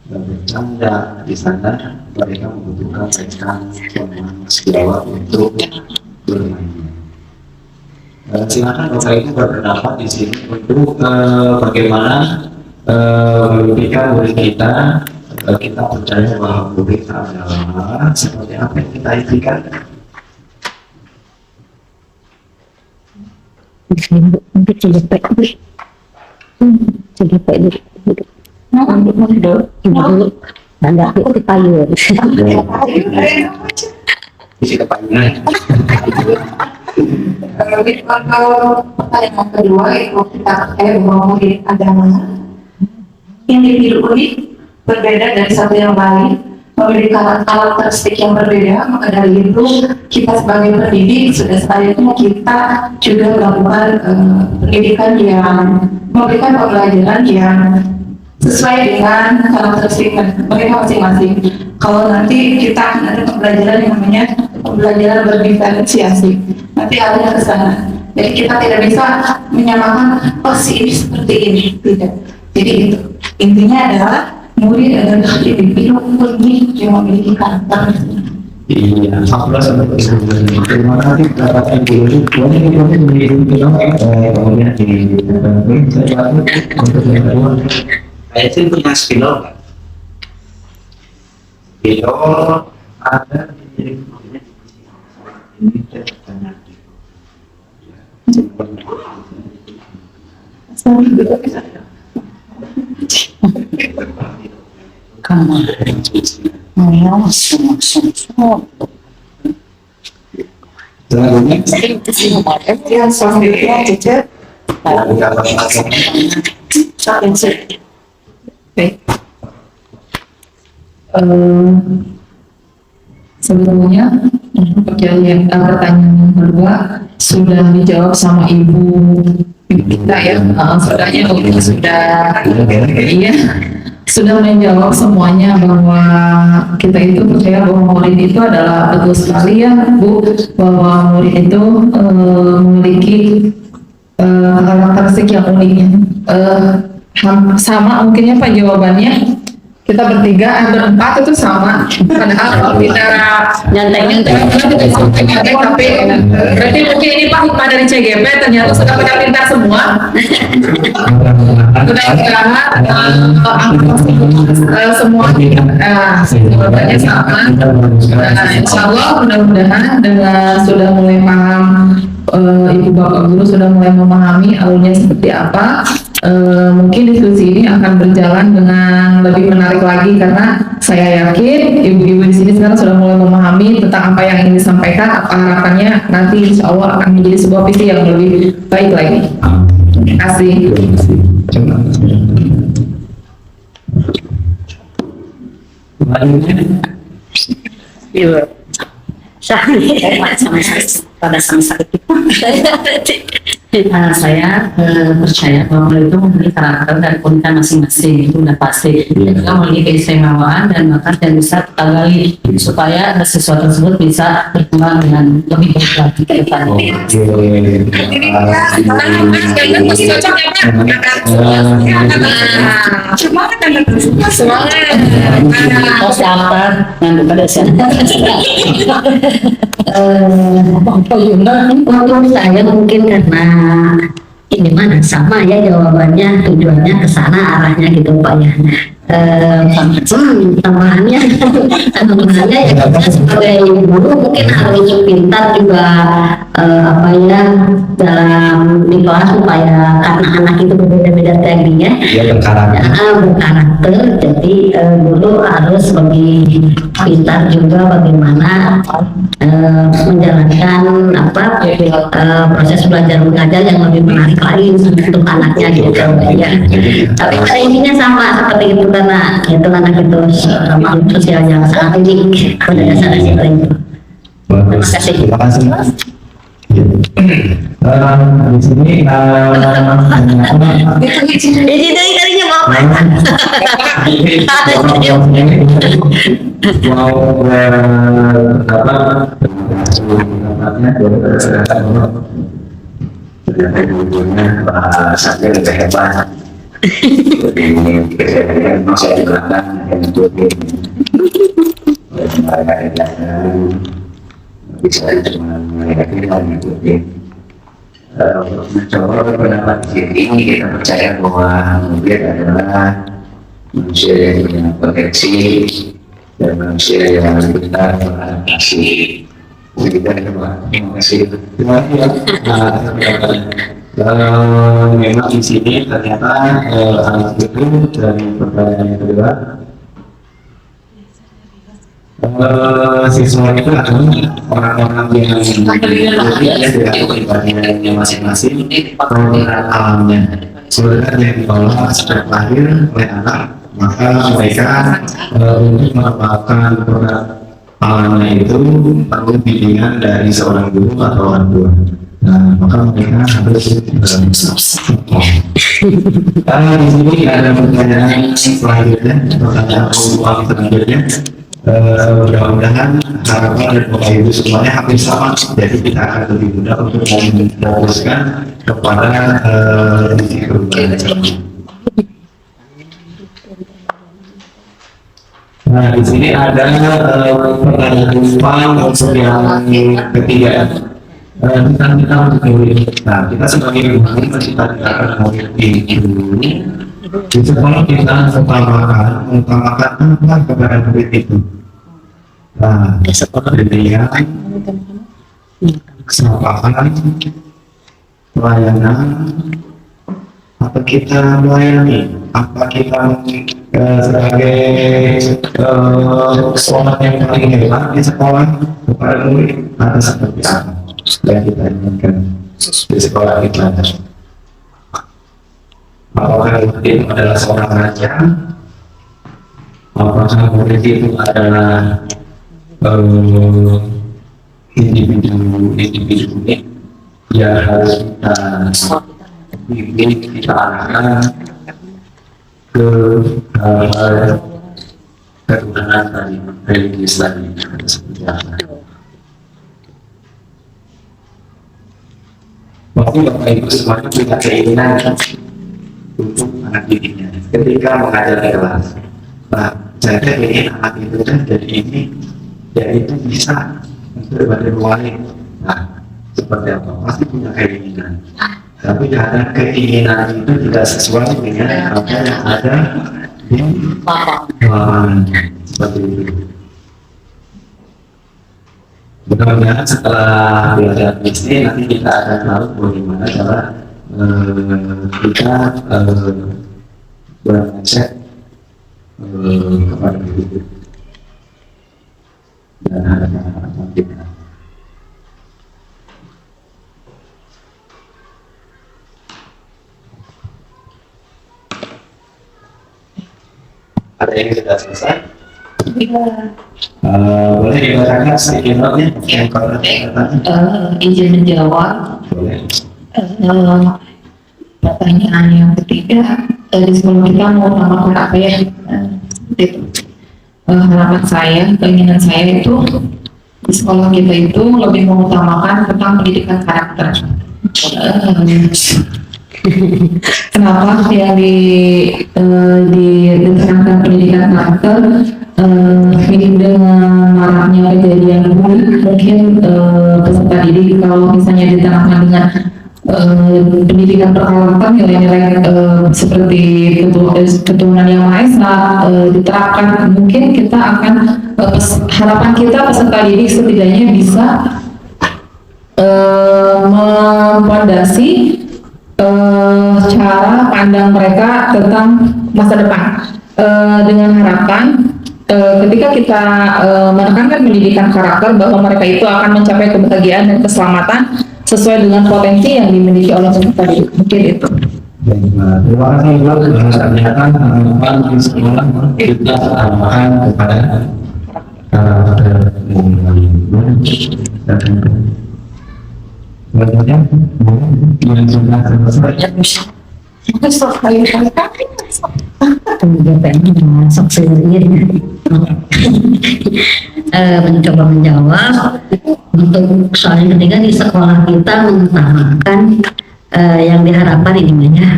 dan bercanda di sana mereka membutuhkan rekan teman sejawat untuk bermain. Silakan Bapak Ibu berpendapat di sini untuk bagaimana membuktikan murid kita percaya bahwa murid adalah seperti apa yang kita impikan. Untuk CJP dulu. Dulu. Tanda itu payung. Bisa kepanjangan. Kalau pertanyaan kedua itu kita terkait bahwa murid adalah individu unik, berbeda dari satu yang lain, memiliki karakteristik yang berbeda. Maka dari itu kita sebagai pendidik sudah selayaknya kita juga melakukan pendidikan yang memberikan pembelajaran yang sesuai dengan karakteristik mereka masing-masing. Kalau nanti kita akan ada pembelajaran yang namanya pembelajaran berdiferensiasi, nanti arahnya ke sana. Jadi kita tidak bisa menyamakan si ini seperti ini, tidak. Jadi itu intinya adalah murid adalah individu unik yang memiliki karakter. Iya, terima kasih dapat ibu. Kemudian di untuk yang kedua. Saya itu punya spidol kan? Spidol ada di ini ceritanya. Yang selanjutnya cicit. Sebelumnya pertanyaan yang kedua sudah dijawab sama ibu kita ya. Sebenarnya sudah iya sudah menjawab semuanya, bahwa kita itu percaya bahwa murid itu adalah, betul sekali ya Bu, bahwa murid itu memiliki karakteristik yang uniknya. Sama mungkinnya Pak jawabannya. Kita bertiga, berempat itu sama. Padahal kalau kita Nyantai-nyantai. tapi berarti mungkin ini Pak hikmah dari CGP, ternyata sudah pada pintar semua. Mudah-mudahan semua jawabannya sama. Insya Allah mudah-mudahan dengan sudah mulai paham, Ibu Bapak Guru sudah mulai memahami alurnya seperti apa. Mungkin diskusi ini akan berjalan dengan lebih menarik lagi, karena saya yakin ibu-ibu di sini sekarang sudah mulai memahami tentang apa yang ingin disampaikan. Apa harapannya nanti insya Allah akan menjadi sebuah visi yang lebih baik lagi. Terima kasih. Iya. Sama sakit. Saya percaya bahwa beliau itu memiliki karakter dan keunikan masing-masing, itu udah pasti. Dia juga memiliki keistimewaan dan bakat yang bisa kita gali supaya siswa tersebut bisa berkembang dengan lebih baik lagi ke depan. Oh, siapa? Yang pada Untuk saya mungkin karena ini mana sama ya jawabannya, tujuannya ke sana arahnya gitu Pak ya. Tambahannya ya kita sebagai guru mungkin harus pintar juga apa ya dalam di kelas, supaya karena anak itu berbeda-beda tadinya berkarakter, jadi guru harus lebih pintar juga bagaimana menjalankan proses belajar mengajar yang lebih menarik lagi untuk anaknya gitu ya. Tapi pada intinya sama seperti itu, karena itu anak itu makhluk sosial yang sangat unik pada dasarnya seperti itu. Terima kasih. Terima kasih. Di sini Jadi dari kalinya bapak. mau ternyata ibunya bahasanya lebih hebat. Ini saya belakang yang ikutin bisa cuma mengikuti mencoba pendapat ini. Kita percaya bahwa mungkin adalah manusia yang punya potensi dan manusia yang benar beradaptasi. Terima kasih. Terima kasih. Memang di sini ternyata anak itu dari pertanyaan yang kedua, siswa itu adalah orang-orang yang dari pribadinya masing-masing, alamnya. Sebenarnya yang diolah sejak lahir oleh anak, maka mereka untuk mengembangkan produk alamnya itu perlu bimbingan dari seorang guru atau orang tua. Nah, maka mereka harus di sini ada pertanyaan selanjutnya, pertanyaan uang selanjutnya. Mudah-mudahan harapan dan Bapak Ibu semuanya hampir sama, jadi kita akan lebih mudah untuk memfokuskan kepada isi perubahan. Nah, di sini ada pertanyaan uang untuk yang ketiga. Tentang kita untuk murid. Nah, kita sebagai guru menciptakan murid itu di sekolah kita utamakan apa kepada murid itu. Nah, pendidikan, kesabaran, pelayanan, apa kita melayani, apa kita sebagai sekolah yang paling hebat di sekolah kepada murid atau seperti apa yang kita inginkan di sekolah kita. Apakah murid adalah seorang raja? Apakah murid itu adalah individu unik yang harus kita bimbing, kita arahkan ke hal-hal ketuhanan tadi, religius tadi, seperti apa. Waktu Bapak Ibu semuanya punya keinginan untuk anak didiknya. Ketika mengajar di kelas, Pak, saya ingin anak itu jadi ini, ya itu bisa untuk badan lain. Nah, seperti apa? Pasti punya keinginan. Tapi kadang keinginan itu tidak sesuai dengan apa yang ada di lapangan. Seperti itu. Mudah-mudahan setelah belajar ini nanti kita akan tahu bagaimana cara kita mengecek kepada diri dan harapan kita. Ada yang sudah selesai? Boleh dibacakan sedikit notnya yang Izin menjawab. boleh. Pertanyaan yang ketiga, di sekolah kita mau mengutamakan apa ya? Itu. Harapan saya, keinginan saya itu di sekolah kita itu lebih mengutamakan tentang pendidikan karakter. Kenapa yang diterangkan pendidikan karakter? Ini dengan maraknya kejadian mungkin peserta didik kalau misalnya diterangkan dengan pendidikan berkarakter nilai-nilai seperti keturunan yang Maha Esa diterapkan, mungkin kita akan harapan kita peserta didik setidaknya bisa memfondasi cara pandang mereka tentang masa depan dengan harapan ketika kita menekankan pendidikan karakter bahwa mereka itu akan mencapai kebahagiaan dan keselamatan sesuai dengan potensi yang dimiliki oleh peserta didik. Mungkin itu. Terima kasih Ibu. Ternyata harapan di sekolah kita arahkan kepada karakter selanjutnya yang sudah selesai. Masuk sendiri. Mencoba menjawab untuk soal yang ketiga, di sekolah kita mengutamakan yang diharapkan ini banyak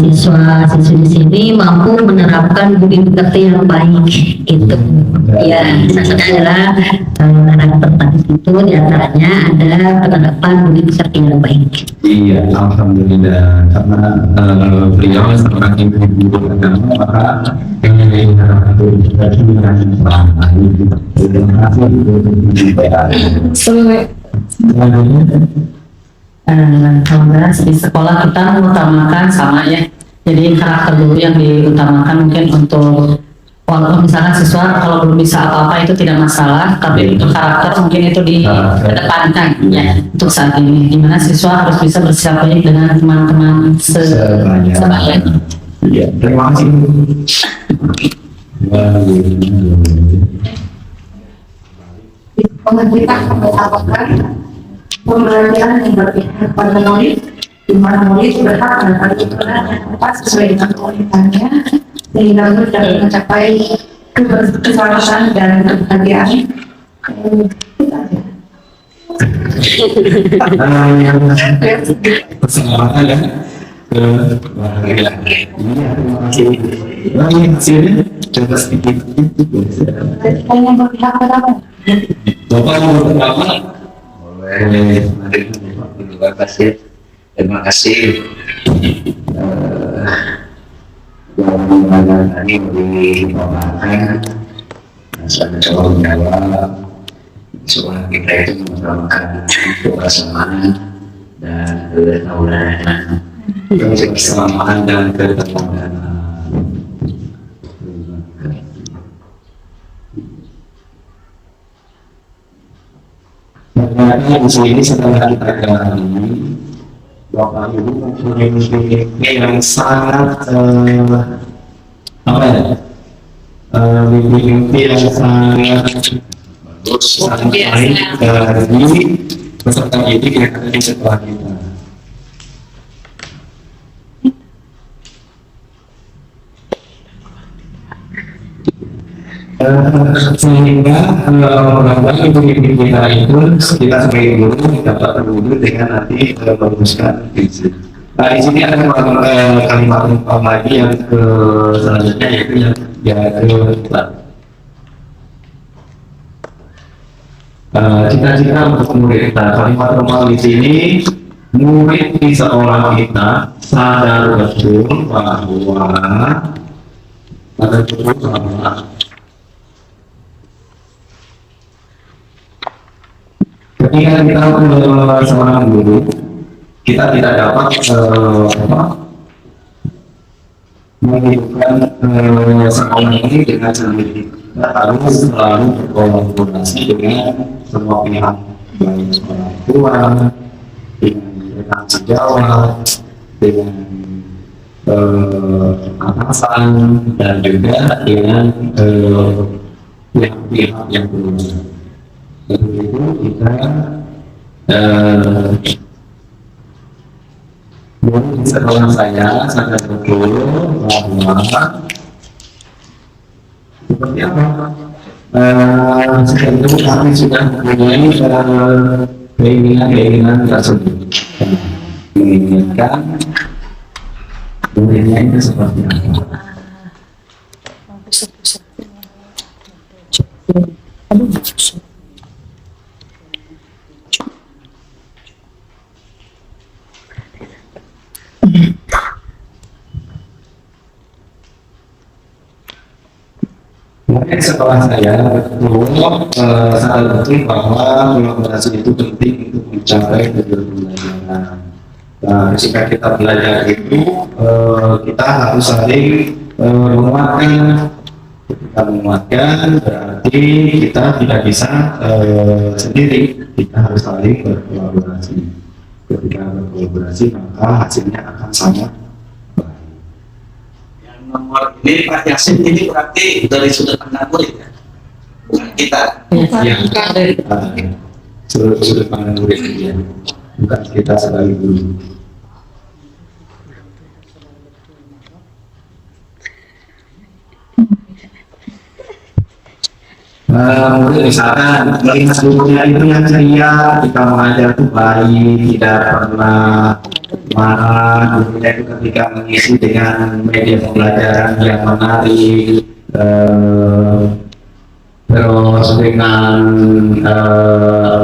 siswa-siswi di sini mampu menerapkan budi pekerti yang baik. Itu ya, salah satunya adalah karakter tadi itu diantaranya ada penerapan budi pekerti yang baik. Iya, alhamdulillah. Karena beliau seorang ibu agama, maka yang diharapkan itu juga yang selama ini. Terima kasih selanjutnya. Kalau di sekolah kita mengutamakan sama ya, jadi karakter dulu yang diutamakan mungkin untuk walaupun misalkan siswa kalau belum bisa apa-apa itu tidak masalah, tapi untuk karakter mungkin itu dikedepankan ya untuk saat ini, dimana siswa harus bisa bersiap baik dengan teman-teman sebanyak. Ya, terima kasih. Sekolah kita mengutamakan pembelajaran yang berpihak pada murid, di mana murid berhak mendapat pelajaran yang tepat sesuai dengan keunikannya, sehingga murid dapat mencapai keselamatan dan kebahagiaan. Keselamatan ya. Kebahagiaan. Terima kasih. Lagi hasilnya coba sedikit. Yang berpihak pada murid. Bapak yang berpendapat Terima kasih. Terima kasih. Yang tadi beri pemahaman, saya coba menjawab soal kita itu mengutamakan kebersamaan dan keteladanan, kebersamaan dan keteladanan. Ternyata di sini setelah kita dalami, Bapak Ibu mempunyai mimpi yang sangat apa ya? Mimpi yang sangat bagus, sangat baik dari peserta didik yang ada di sekolah kita. Sehingga mudah-mudahan ibu-ibu kita itu kita sebagai guru dapat terwujud dengan nanti merumuskan visi. Nah, di sini ada kalimat lagi yang selanjutnya yaitu yang keempat. Cita-cita untuk murid kita, kalimat di sini, murid di sekolah kita sadar betul bahwa ketika kita seorang guru, kita tidak dapat menghidupkan sekolah ini dengan sendiri. Kita harus selalu berkolaborasi dengan semua pihak, baik orang tua, dengan sejawat, dengan atasan, dan juga dengan pihak-pihak yang berusaha. Untuk itu kita di sekolah saya sadar betul bahwa seperti apa? Sekarang itu kami sudah mempunyai keinginan tersebut, menginginkan muridnya itu seperti apa? Mungkin setelah saya betul sadar betul bahwa kolaborasi itu penting untuk mencapai tujuan pembelajaran. Nah, ketika kita belajar itu kita harus saling menguatkan. Ketika menguatkan berarti kita tidak bisa sendiri. Kita harus saling berkolaborasi. Ketika berkolaborasi maka hasilnya akan sama. Nomor ini Pak Yasin ini berarti dari sudut pandang murid ya, bukan kita. Ya, sudut pandang murid ya, bukan kita sebagai guru. Murid misalkan melihat gurunya itu yang ceria, kita mengajar itu baik, tidak pernah marah. Gurunya itu ketika mengisi dengan media pembelajaran yang menarik, terus dengan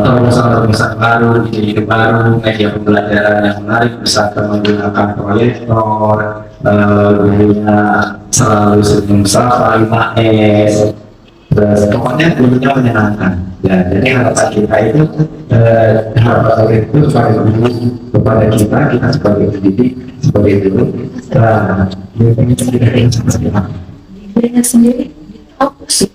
terobosan-terobosan baru, ide-ide baru, media pembelajaran yang menarik, misalkan menggunakan proyektor, gurunya selalu senyum sapa 5S. Pokoknya gurunya menyenangkan. Ya, jadi harapan kita itu harapan itu sebagai guru kepada kita sebagai pendidik, sebagai guru. Dirinya sendiri apa sih?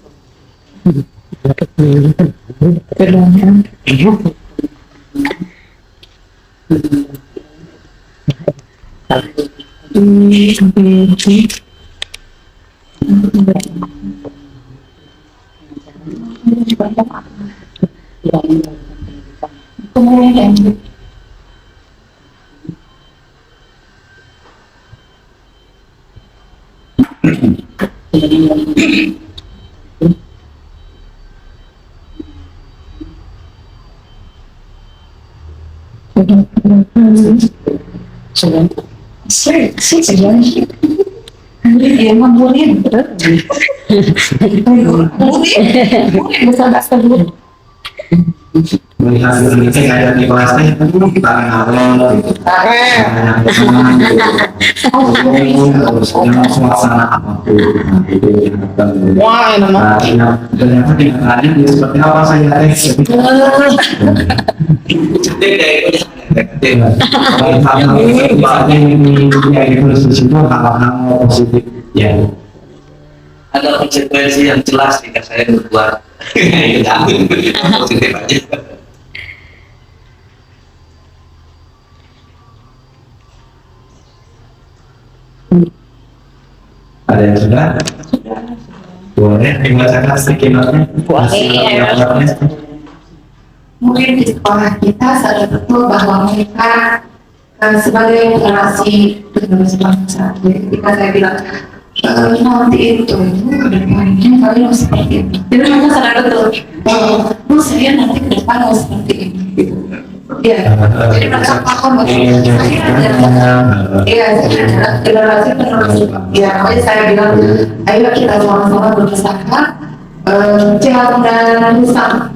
Melihat guru kita yang ada di kelasnya kita ngawal gitu. Terus suasana apa itu wah enak. Ternyata kenyataannya dia seperti apa saya hal-hal positif ya. Ada konsekuensi yang jelas jika saya berbuat positif aja. Ada yang sudah? Boleh dibacakan sedikit notnya? Mungkin di sekolah kita sadar betul bahwa mereka sebagai generasi bangsa. Jadi ketika saya bilang nanti itu kedepannya kalian harus seperti itu. Jadi mereka sadar betul bahwa saya nanti ke depan harus seperti ini. Gitu. Ya, jadi mereka paham bahwa saya adalah generasi penerus. Ya, makanya saya bilang, ayo kita sama-sama berusaha jangan dan bisa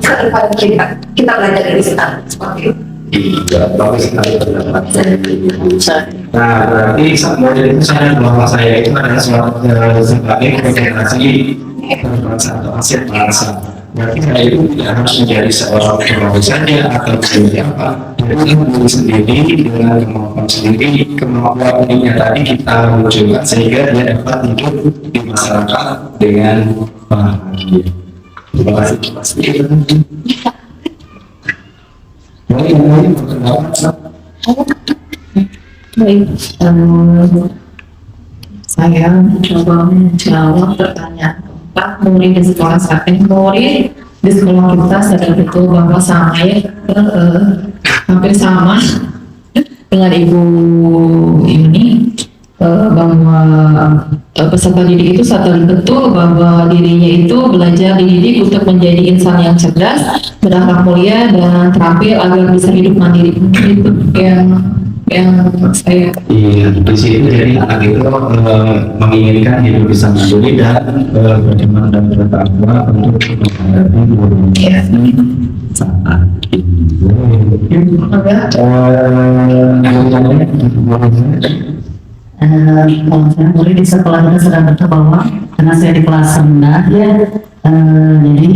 depan kita belajar dari sana seperti itu. Iya, bagus sekali pendapat saya. Nah, berarti semua itu saya bahwa saya itu adalah sebagai regenerasi bangsa atau aset bangsa. Berarti saya itu tidak harus menjadi seorang pegawai saja atau menjadi apa. Jadi diri sendiri dengan kemampuan sendiri, kemampuan ini tadi kita munculkan sehingga dia dapat hidup di masyarakat dengan bahagia. Terima kasih pasti. Baik, saya mencoba menjawab pertanyaan Pak murid di sekolah saat ini. Murid di sekolah kita sadar betul bahwa saya hampir sama dengan ibu ini, bahwa peserta didik itu sadar betul bahwa dirinya itu belajar dididik untuk menjadi insan yang cerdas, berakhlak mulia dan terampil agar bisa hidup mandiri. Itu yang saya. Iya, di situ jadi anak itu menginginkan hidup bisa mandiri dan bagaimana dan bertakwa untuk menghadapi dunia saat ini. Kalau saya murid di sekolah kita sedang betul bahwa karena saya di kelas rendah ya, jadi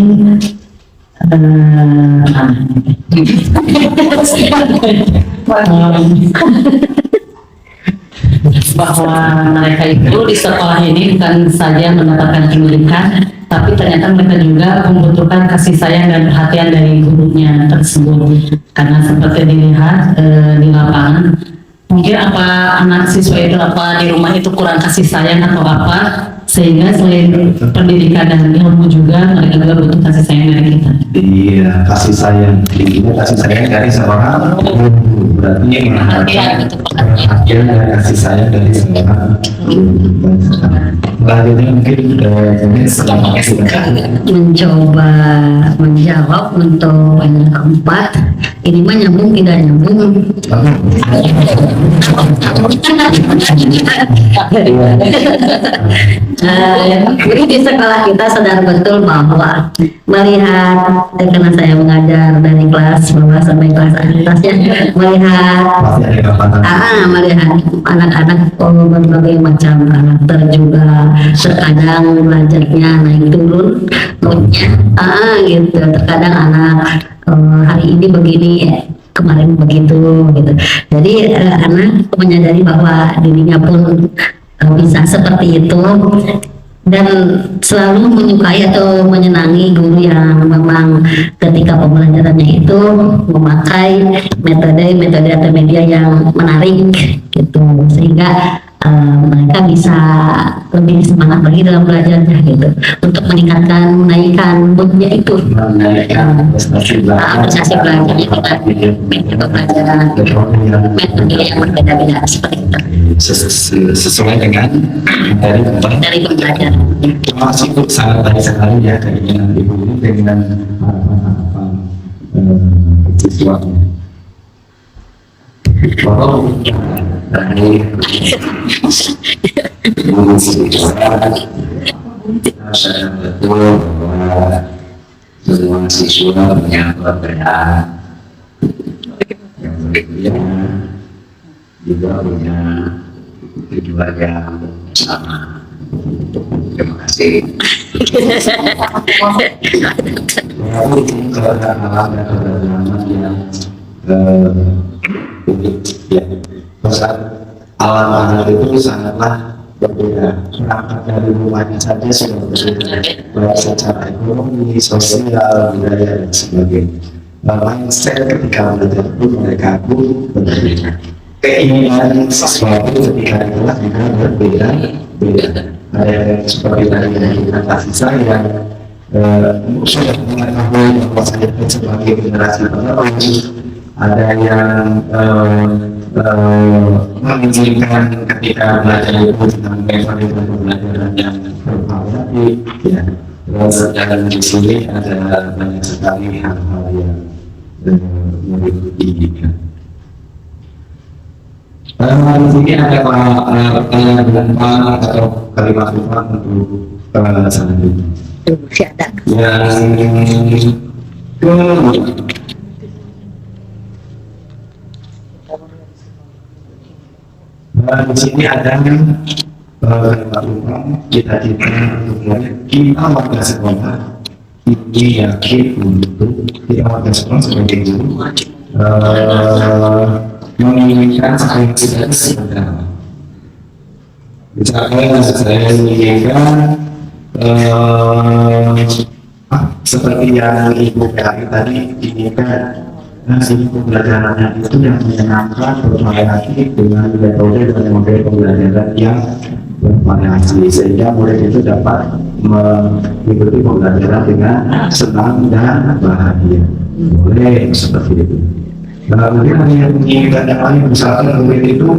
bahwa mereka itu di sekolah ini bukan saja mendapatkan pendidikan, tapi ternyata mereka juga membutuhkan kasih sayang dan perhatian dari gurunya tersebut. Karena seperti dilihat di lapangan, mungkin apa anak siswa itu apa di rumah itu kurang kasih sayang atau apa, sehingga selain pendidikan dan ilmu juga mereka juga butuh kasih sayang dari kita. Iya, kasih sayang. Intinya kasih sayang dari seorang guru. Berarti perhatian dan kasih sayang dari seorang guru. Selanjutnya mungkin Mencoba menjawab untuk yang keempat, ini mah nyambung tidak nyambung. Jadi di sekolah kita sadar betul bahwa melihat, karena saya mengajar dari kelas bawah sampai kelas atasnya, melihat anak-anak berbagai macam karakter juga, terkadang belajarnya naik turun moodnya, gitu. Terkadang anak hari ini begini, kemarin begitu, gitu. Jadi anak menyadari bahwa dirinya pun bisa seperti itu, dan selalu menyukai atau menyenangi guru yang memang ketika pembelajarannya itu memakai metode atau media yang menarik gitu, sehingga mereka bisa lebih semangat lagi dalam belajarnya gitu, untuk menaikkan moodnya itu, prestasi belajarnya dengan metode pembelajaran, metode yang berbeda-beda seperti itu. Sesuai dengan dari pembelajaran. Terima kasih Bu, sangat baik sekali ya keinginan Ibu ini dengan harapan siswanya. Bapak dari saya betul bahwa semua siswa punya perbedaan, yang berbeda juga punya tujuan yang sama. Terima kasih. Kalau ada hal dan keberagaman yang unik, ya, pesan alam anak itu sangatlah berbeda. Perangkat dari rumahnya saja sudah berbeda, baik secara ekonomi, sosial, budaya dan sebagainya. Mindset ketika belajar pun mereka pun berbeda. Keinginan sesuatu ketika itulah juga berbeda-beda. Ada yang seperti tadi dengan kasih sayang, sudah mengetahui bahwa saya sebagai generasi penerus. Ada yang menginginkan ketika belajar itu tentang metode pembelajaran yang bervariatif, ya. Terus dan di sini ada banyak sekali hal-hal yang murid diinginkan. Di sini ada pertanyaan atau kalimat untuk selanjutnya. Masih ada. Yang di sini ada kalimat cita-cita untuk kita warga sekolah ini yakin untuk kita warga sekolah sebagai guru menginginkan supaya kita sederhana. Misalkan saya menginginkan seperti yang Ibu PAI tadi inginkan, hasil pembelajarannya itu yang menyenangkan, bervariatif dengan metode dan model pembelajaran yang bervariasi sehingga murid itu dapat mengikuti pembelajaran dengan senang dan bahagia. Boleh seperti itu. Kemudian yang menginginkan yang lain, misalkan murid itu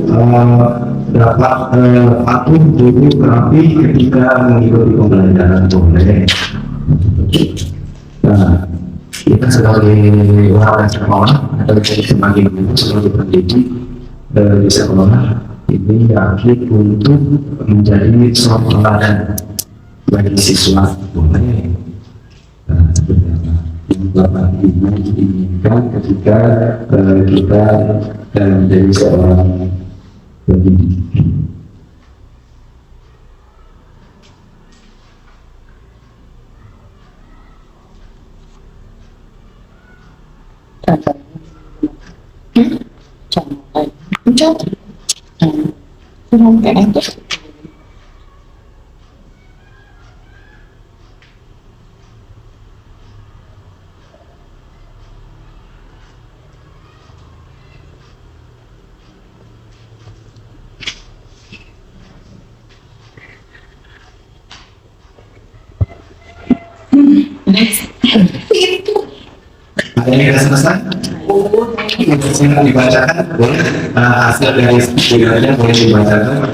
dapat patuh, duduk, rapi ketika mengikuti pembelajaran, boleh. Nah, kita sebagai warga sekolah atau sebagai guru, sebagai pendidik di sekolah ini yakin untuk menjadi suatu teladan bagi siswa, boleh. Nah, seperti apa yang Bapak Ibu inginkan ketika kita menjadi seorang pendidik. Ada yang sudah selesai? Silakan dibacakan, boleh. Hasil dari videonya boleh dibacakan.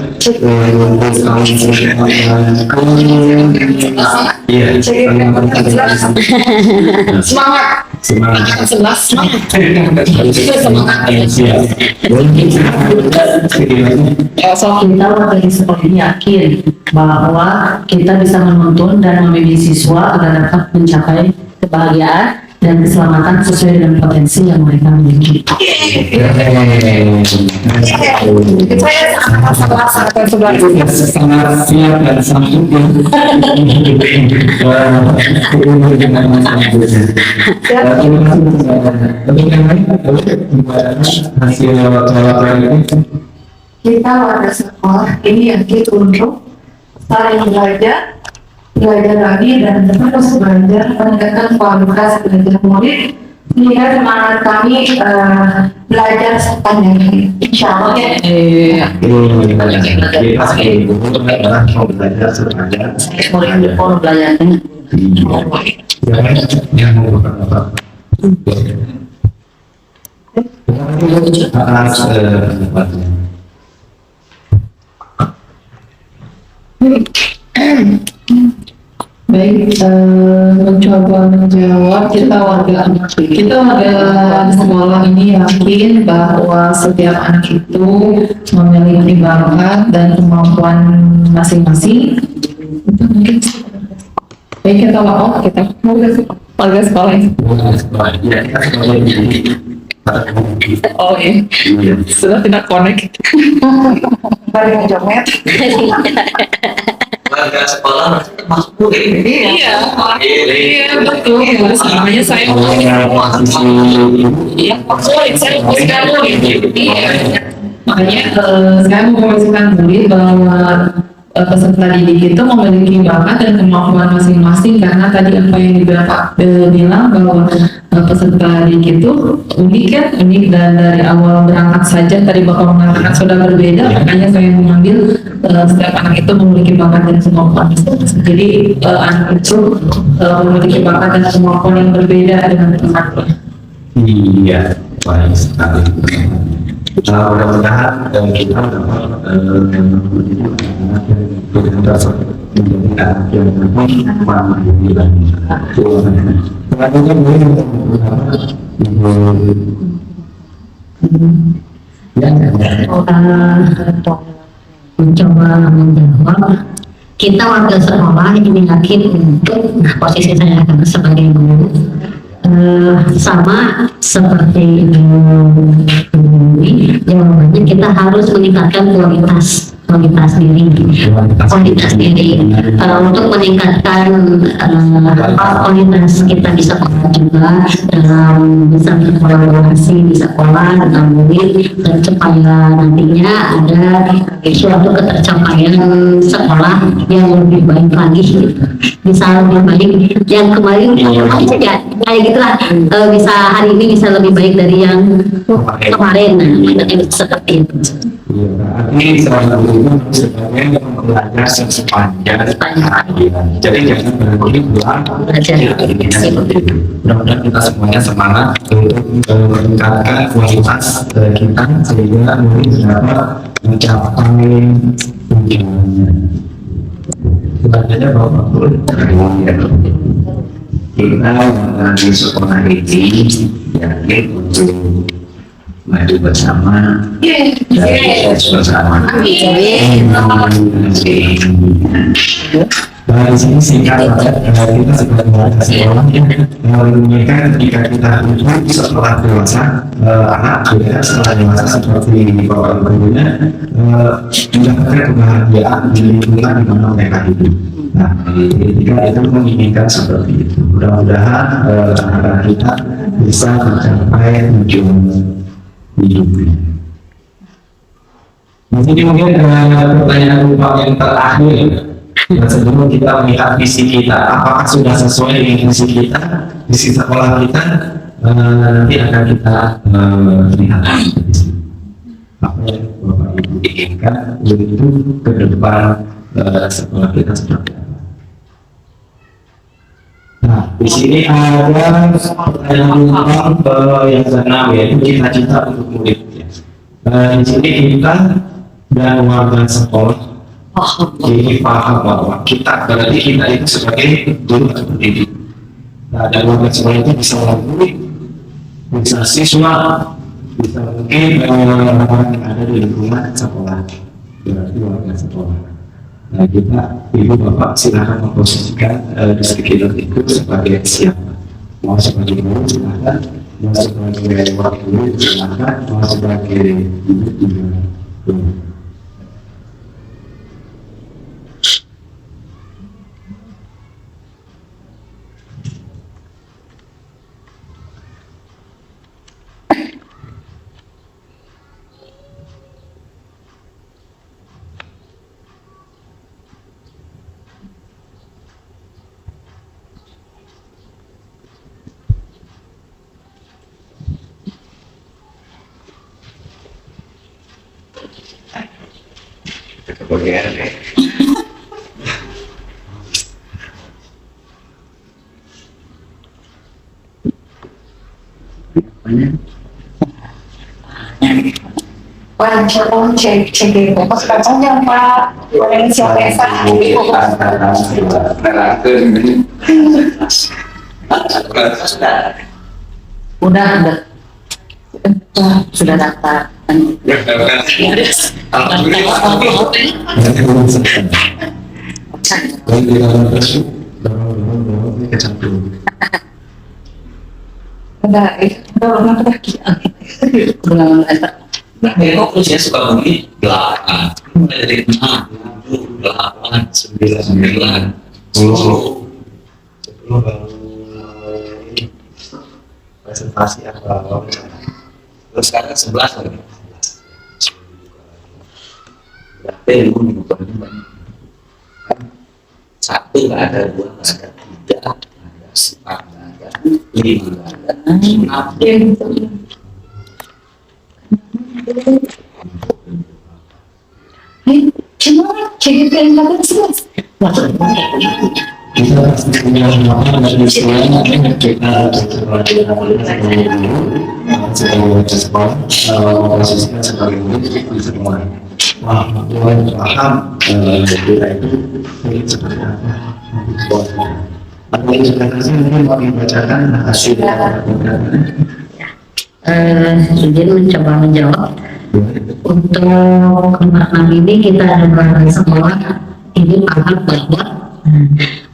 Iya. So kita dari sekolah ini yakin bahwa kita bisa menuntun dan membimbing siswa agar dapat mencapai kebahagiaan dan keselamatan sesuai dengan potensi yang mereka miliki. Saya sangat siap dan sanggup hasil kita warga sekolah ini yakin untuk saling belajar lagi dan terus belajar meningkatkan kualitas belajar murid sehingga semangat kami belajar sepanjang hari. Insya Allah ya. belajar sepanjang Murid pun belajarnya. yang merupakan apa? Baik, mencoba menjawab kita warga sekolah ini yakin bahwa setiap anak itu memiliki bakat dan kemampuan masing-masing. Baik, kita warga sekolah ini. Oh iya, sudah tidak connect. Balik ngejomet. Warga sekolah masuk murid. Iya, betul. Makanya saya makanya saya mempromosikan murid bahwa peserta didik itu memiliki bakat dan kemampuan masing-masing karena tadi apa yang Bapak bilang bahwa peserta didik itu unik dan dari awal berangkat saja tadi Bapak mengatakan sudah berbeda, makanya saya mengambil setiap anak itu memiliki bakat dan kemampuan masing-masing. Jadi anak itu memiliki bakat dan kemampuan yang berbeda dengan teman-teman. Iya, baik sekali. Mudah-mudahan kita dapat menjadi anak yang mandiri dan mencoba menjawab, kita warga sekolah ini yakin untuk, nah posisi saya akan sebagai guru sama seperti ini, jawabannya kita harus meningkatkan kualitas diri untuk meningkatkan kualitas kita di sekolah juga, dalam bisa berkolaborasi di sekolah dengan murid, dan supaya nantinya ada suatu ketercapaian sekolah yang lebih baik lagi gitu. Bisa lebih baik yang kemarin saja kayak gitulah, bisa hari ini bisa lebih baik dari yang kemarin, seperti itu. Ini salah satu sebagai pembelajar sepanjang harian. Jadi jangan berhenti pulang. Mudah-mudahan kita semuanya semangat untuk meningkatkan kualitas kita sehingga murid dapat mencapai tujuannya. Sebenarnya Bapak Guru, kita mengalami sekolah ini yakin untuk maju bersama dari suasana. Dari sini singkat kita sebagai warga sekolah menginginkan jika kita hidup setelah dewasa, anak kita setelah dewasa seperti bapak ibunya mendapatkan kebahagiaan di lingkungan di mana mereka hidup. Nah, jika itu menginginkan seperti itu, mudah-mudahan anak-anak kita bisa mencapai tujuan hidupnya. Nah, ini mungkin pertanyaan yang terakhir. Dan sebelum kita melihat visi kita, apakah sudah sesuai dengan visi kita, visi sekolah kita, nanti akan kita lihat apa yang Bapak Ibu inginkan untuk ke depan sekolah kita seperti apa. Nah, di sini ada pertanyaan yang keenam, yaitu cita-cita untuk muridnya. Di sini kita dan warga sekolah ini paham bahwa kita berarti kita itu sebagai guru atau pendidik. Nah, dan warga sekolah itu bisa melalui, bisa siswa, bisa mungkin orang yang ada di lingkungan sekolah, berarti warga sekolah. Nah, kita ibu bapak silakan memposisikan diri kita itu sebagai siapa? Mau sebagai guru silakan, mau sebagai wakil guru silakan, mau sebagai ibu juga. Kebagian deh. Wah, siapa cek itu? Pas kacanya Pak, yang siapa yang sudah daftar. Nah, besok usia suka bunyi 8, mulai dari 6, 7, 8, 9, 10 baru ini presentasi apa terus sekarang 11 lagi. Berarti dulu minggu kemarin banyak. Satu nggak ada, dua nggak ada, tiga nggak ada, 4 nggak ada, 5 nggak ada, 6. Cuma cek itu yang kalian sebut. Kita sebagai sekolah, posisinya sebagai murid di sekolah. Wah, paham kita itu seperti apa di sekolah. Apa yang sekarang mungkin mau dibacakan hasil Izin mencoba menjawab. Untuk makna ini kita ada semua ini paham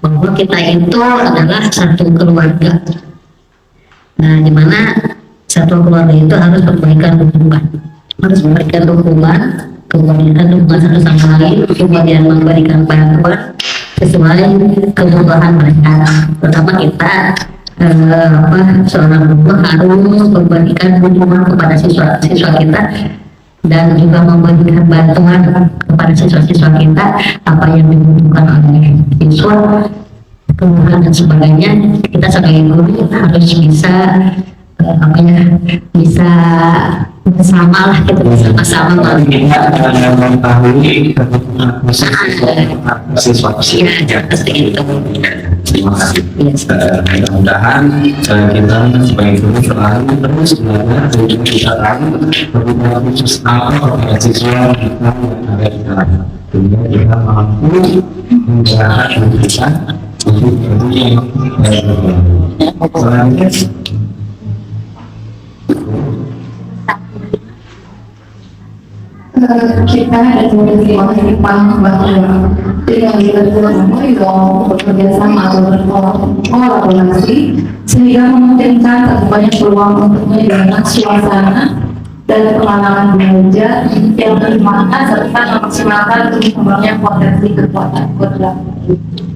bahwa kita itu adalah satu keluarga. Nah, di mana satu keluarga itu harus memberikan dukungan, kemudian dukungan satu sama lain, kemudian memberikan bantuan sesuai kebutuhan mereka. Terutama kita seorang guru harus memberikan dukungan kepada siswa-siswa kita dan juga memberikan bantuan kepada siswa-siswa kita apa yang dibutuhkan oleh siswa, kemudian dan sebagainya. Kita sebagai guru harus bisa bisa bersama lah, kita bersama-sama mengetahui kebutuhan siswa. ya seperti itu. Terima kasih. Mudah-mudahan kita sebagai guru selalu terus belajar dan kita tahu kebutuhan khusus apa kepada siswa kita yang ada di dalam, sehingga kita mampu menjalankan pendidikan untuk yang selanjutnya. Kita dan terima kasih Pak bahwa dengan kita mau bekerja sama atau berkolaborasi sehingga memungkinkan terbanyak peluang untuk menjaga suasana dan pengalaman belajar yang bermakna serta memaksimalkan berkembangnya potensi kekuatan keluarga.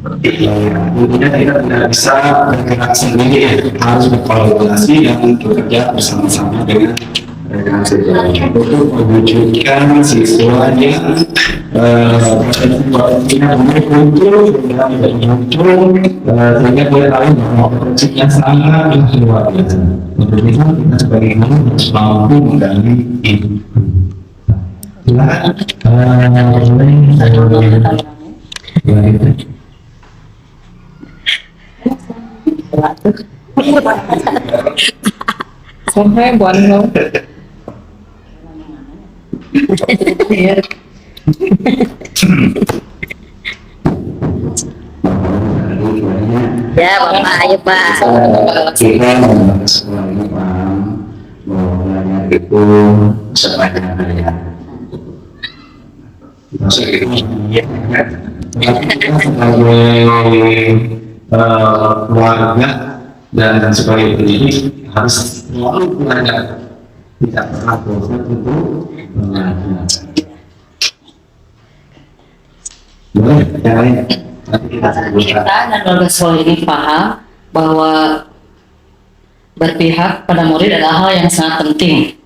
Tentunya kita tidak bisa bergerak sendiri, harus berkolaborasi dan bekerja bersama-sama dengan untuk mewujudkan siswa yang potensinya muncul dan muncul sehingga dia tahu bahwa potensinya sangat luar biasa. Untuk itu kita sebagai guru harus mampu menggali itu. Sampai buat lo. Ya Bapak, ayo Pak. Kita membahas sekolah ini paham bahwa belajar itu sebanyak-banyaknya. Maksudnya kita sebagai keluarga dan sebagai pendidik harus selalu belajar, tidak pernah bosan untuk belajar. Boleh, yang lain. Kita dan keluarga sekolah ini paham bahwa berpihak pada murid adalah hal yang sangat penting.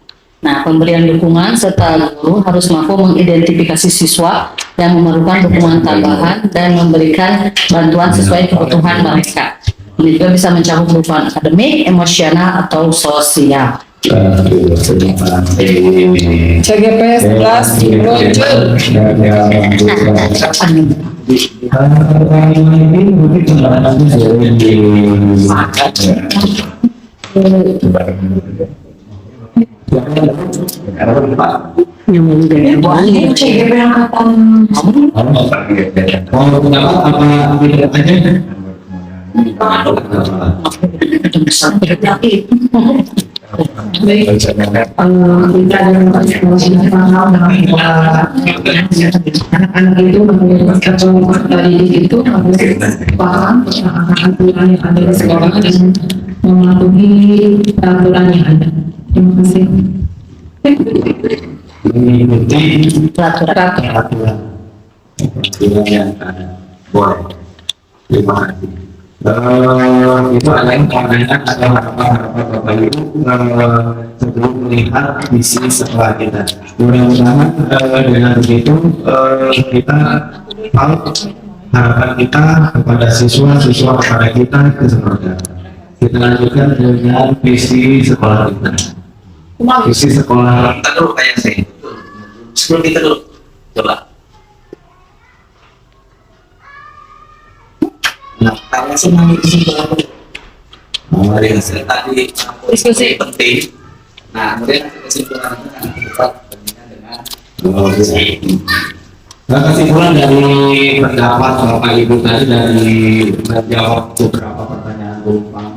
Nah, pemberian dukungan serta guru harus mampu mengidentifikasi siswa yang memerlukan dukungan tambahan dan memberikan bantuan sesuai kebutuhan mereka. Ini juga bisa mencakup kebutuhan akademik, emosional, atau sosial. CGP 11 muncul. CGP angkatan Baik, kita ada anak-anak itu atau didik itu harus paham tentang aturan yang ada di sekolah dan mematuhi aturan yang ada. Terima kasih. Mengikuti Peraturan. peraturan yang ada. Boleh. Terima kasih. Itu ada yang pertanyaan atau harapan-harapan Bapak Ibu sebelum melihat visi sekolah kita. Mudah-mudahan dengan begitu kita tahu harapan kita kepada siswa-siswa kepada kita itu seperti apa. Kita lanjutkan dengan visi sekolah kita. Visi sekolah Kita dulu kayak saya. Sebelum kita dulu. Coba. Nah, kalau semua itu sekolah. Dari hasil tadi Diskusi. penting Nah, kemudian kesimpulan itu akan dapat dengan Nah, kesimpulan dari pendapat Bapak Ibu tadi dari menjawab beberapa pertanyaan penumpang,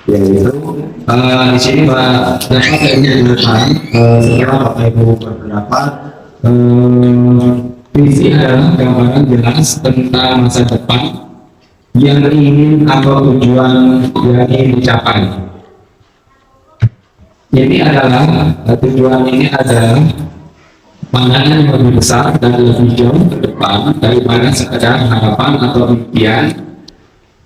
yaitu di sini dapat saya jelaskan setelah Bapak Ibu berpendapat visi adalah gambaran jelas tentang masa depan yang ingin atau tujuan yang ingin dicapai. Ini adalah tujuan ini adalah pandangan yang lebih besar dan lebih jauh ke depan daripada sekedar harapan atau impian.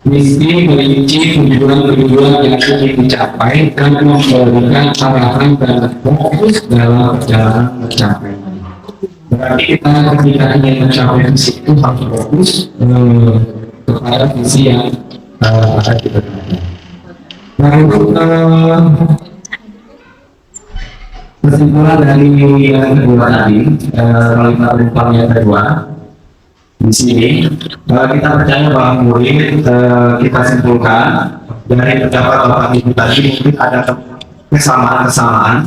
Mesti merinci tujuan-tujuan yang ingin dicapai dan memberikan arahan dan fokus dalam perjalanan mencapainya. Berarti kita ketika ingin mencapai visi itu harus fokus kepada visi yang akan kita capai. Lalu kesimpulan dari yang kedua tadi, kalimat penumpang yang kedua di sini kita percaya bahwa murid kita simpulkan dari pendapat Bapak Ibu tadi mungkin ada kesamaan-kesamaan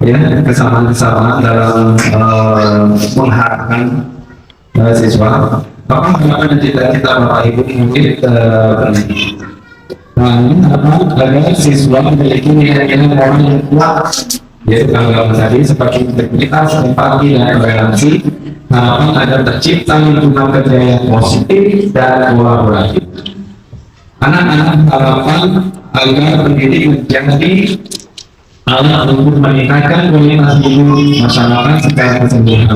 ya, kesamaan-kesamaan dalam mengharapkan siswa. Apa harapan cita-cita Bapak Ibu mungkin agar siswa memiliki nilai-nilai moral yang kuat, yaitu tanggapan tadi seperti integritas, empati, dan toleransi. Harapan agar tercipta lingkungan kerja yang positif dan kolaboratif. Anak-anak harapan agar pendidik menjadi alat untuk meningkatkan kualitas hidup masyarakat secara keseluruhan.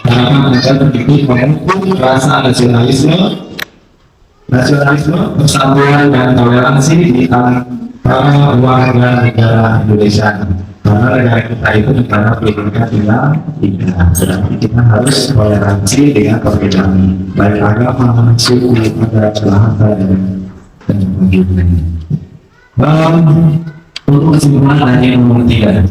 Harapan agar pendidik memupuk rasa nasionalisme, persatuan dan toleransi di antara warga negara Indonesia. Karena negara kita itu negara pendidikan tidak, berarti kita harus toleransi dengan perbedaan baik agama, suku, bahasa dan sebagainya. Untuk kesimpulan dari nomor 3.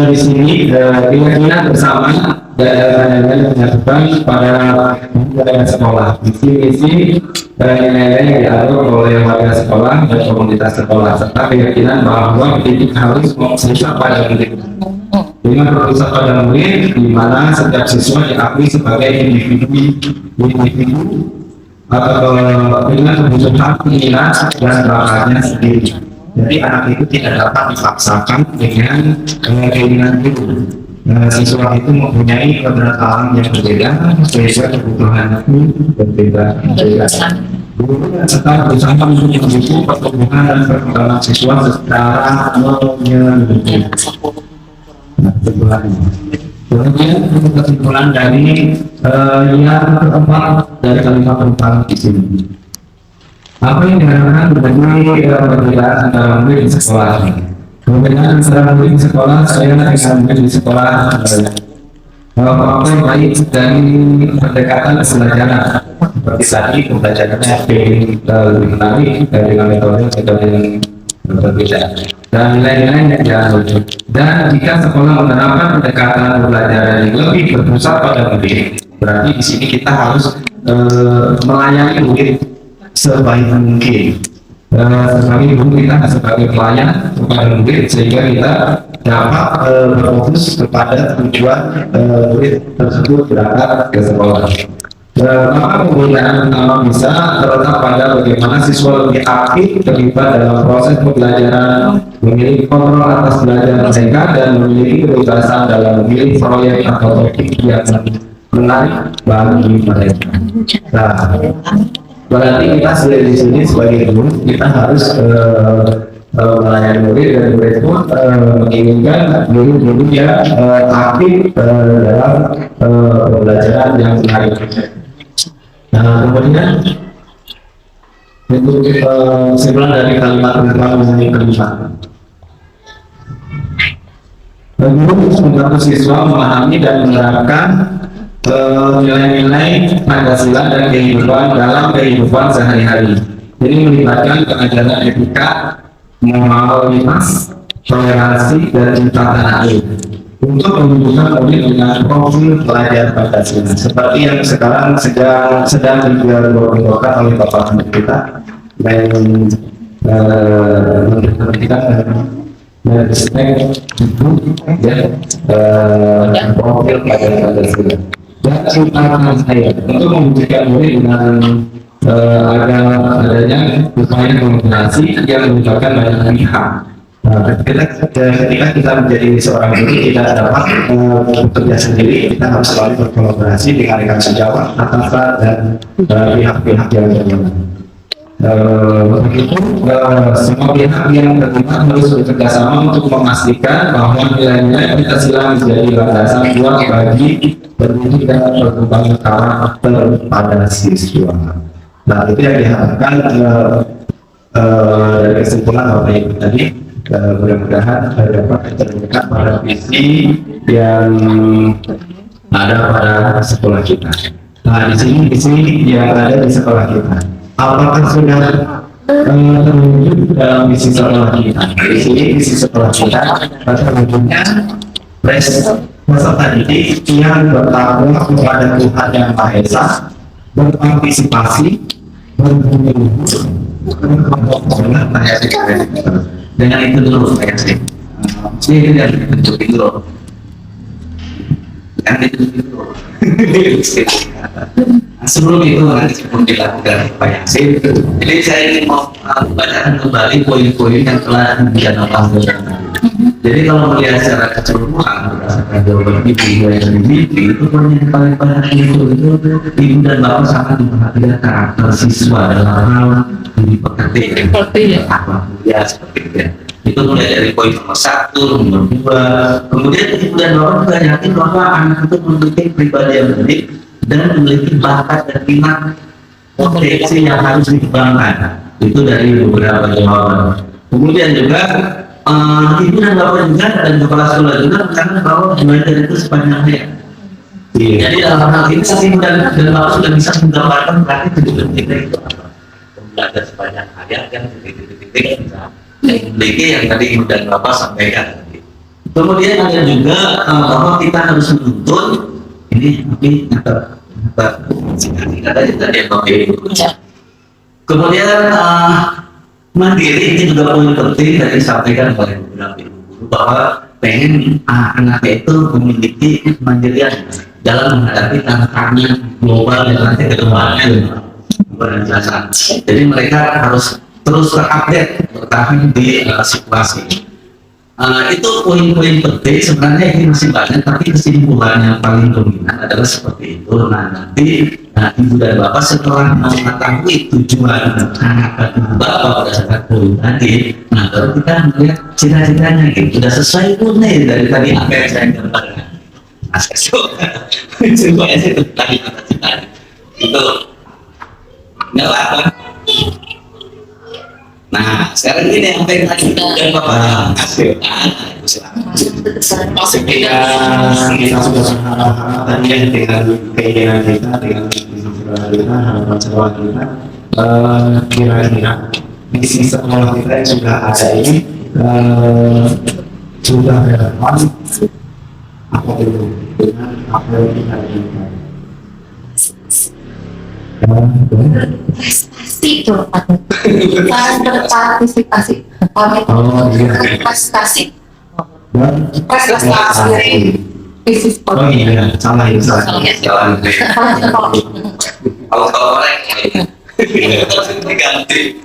Di sini kira-kira bersama dan menyatukan pada sekolah. Visi nilai-nilai yang diatur oleh warga sekolah dan komunitas sekolah, serta keyakinan bahwa pendidik harus berpusat pada murid. Dengan berpusat pada murid, di mana setiap siswa diakui sebagai individu atau dengan kebutuhan minat dan bakatnya sendiri. Jadi anak itu tidak dapat dipaksakan dengan keinginan guru. Siswa itu mempunyai kodrat alam yang berbeda sehingga kebutuhan itu berbeda. Guru serta berusaha untuk mendukung pertumbuhan dan perkembangan siswa secara menyeluruh. Kemudian untuk kesimpulan dari yang keempat dari kalimat penumpang di sini. Apa yang diharapkan menjadi perbedaan antara murid di sekolah? Perbedaan antara murid di sekolah, saya dengan murid di sekolah faktor baik dari pendekatan pembelajaran. Seperti tadi pembelajarannya lebih menarik dengan metode yang berbeda dan nilai-nilai yang lucu. Dan jika sekolah menerapkan pendekatan pembelajaran yang lebih berpusat pada murid, berarti di sini kita harus melayani murid sebaik mungkin. Sebagai guru kita sebagai pelayan kepada murid sehingga kita dapat berfokus kepada tujuan murid tersebut berangkat ke sekolah. Maka penggunaan utama bisa terletak pada bagaimana siswa lebih aktif terlibat dalam proses pembelajaran, memiliki kontrol atas belajar mereka, dan memiliki kebebasan dalam memilih proyek atau topik yang menarik bagi mereka. Nah, berarti kita di sini sebagai guru kita harus melayani murid, dan murid pun menginginkan guru-guru yang aktif dalam pembelajaran yang menarik. Nah, kemudian untuk kesimpulan dari kalimat penumpang mengenai kelima, guru harus membantu siswa memahami dan menerapkan nilai-nilai Pancasila dan kehidupan dalam kehidupan sehari-hari. Jadi melibatkan keajaran etika, moralitas, toleransi, dan cinta tanah air untuk menunjukkan murid dengan profil pelajar Pancasila seperti yang sekarang sedang dilakukan oleh Bapak Menteri kita, dan Menteri Pendidikan dan Ristek itu ya profil pada Pancasila. Dan harapan saya untuk memberikan murid dengan adanya upaya komunikasi yang melibatkan banyak pihak. Ketika kita menjadi seorang guru tidak dapat bekerja sendiri, kita harus selalu berkolaborasi dengan rekan sejawat, atasan dan pihak-pihak yang berwenang. Begitu semua pihak yang berwenang harus bekerja sama untuk memastikan bahwa nilai-nilai Pancasila menjadi landasan kuat bagi pendidik dan perkembangan karakter pada siswa. Nah, itu yang diharapkan dari kesimpulan Bapak Ibu tadi. Mudah-mudahan dapat terdekat pada visi yang ada pada sekolah kita. Nah, di sini visi yang ada di sekolah kita, apakah sudah terwujud dalam visi sekolah kita? Di sini visi sekolah kita terwujudnya peserta didik yang bertakwa kepada Tuhan Yang Maha Esa, berpartisipasi, dengan itu dulu saya sih. Ini yang dibentuk itu loh. Yang dibentuk itu loh. Sebelum itu nanti sebelum dilakukan Pak Yasin. Jadi saya ingin mau membacakan kembali poin-poin yang telah dicantumkan. Jadi kalau melihat secara keseluruhan berdasarkan jawaban ibu yang dimiliki, itu poin yang paling penting itu ibu dan bapak sangat memperhatikan karakter siswa dalam hal dipekerti apa ya seperti itu ya. Itu mulai dari poin nomor 1, nomor 2. Kemudian ibu dan bapak juga yakin bahwa anak itu memiliki pribadi yang unik dan memiliki bakat dan minat potensi yang harus dikembangkan. Itu dari beberapa jawaban. Kemudian juga ibu dan bapak juga dan kepala sekolah juga karena bahwa belajar itu sepanjang hayat. Jadi dalam hal ini ibu dan bapak sudah bisa menggambarkan berarti tujuan kita itu apa. Belajar sepanjang hayat kan titik-titik bisa memiliki yang tadi ibu dan bapak sampaikan. Kemudian ada juga bahwa kita harus menuntun ini singkat aja tadi yang bapak ibu. Kemudian mandiri ini juga poin penting tadi disampaikan oleh beberapa ibu guru bahwa pengen anaknya itu memiliki kemandirian dalam menghadapi tantangan global yang nanti kedepannya berjasa. Jadi mereka harus terus terupdate bertahan di situasi. Itu poin-poin penting sebenarnya ini masih banyak, tapi kesimpulan yang paling dominan adalah seperti itu. Nah nanti ibu dan bapak setelah mengetahui tujuan anak dan ibu bapak berdasarkan poin tadi, nah baru kita melihat cita-citanya gitu, sudah sesuai pun nih dari tadi apa yang saya gambarkan. Nah sesuai itu tadi cita-citanya itu nggak apa. Nah, sekarang ini apa yang tadi dan bapak hasilkan, kita sudah tadi yang dengan keinginan kita, dengan kita, harapan sekolah kita, kira-kira misi sekolah kita yang sudah ada ini sudah relevan apa dulu dengan apa yang kita inginkan. Prestasi itu berpartisipasi prestasi visi Oh iya, salah ya, salah. kalau orang diganti.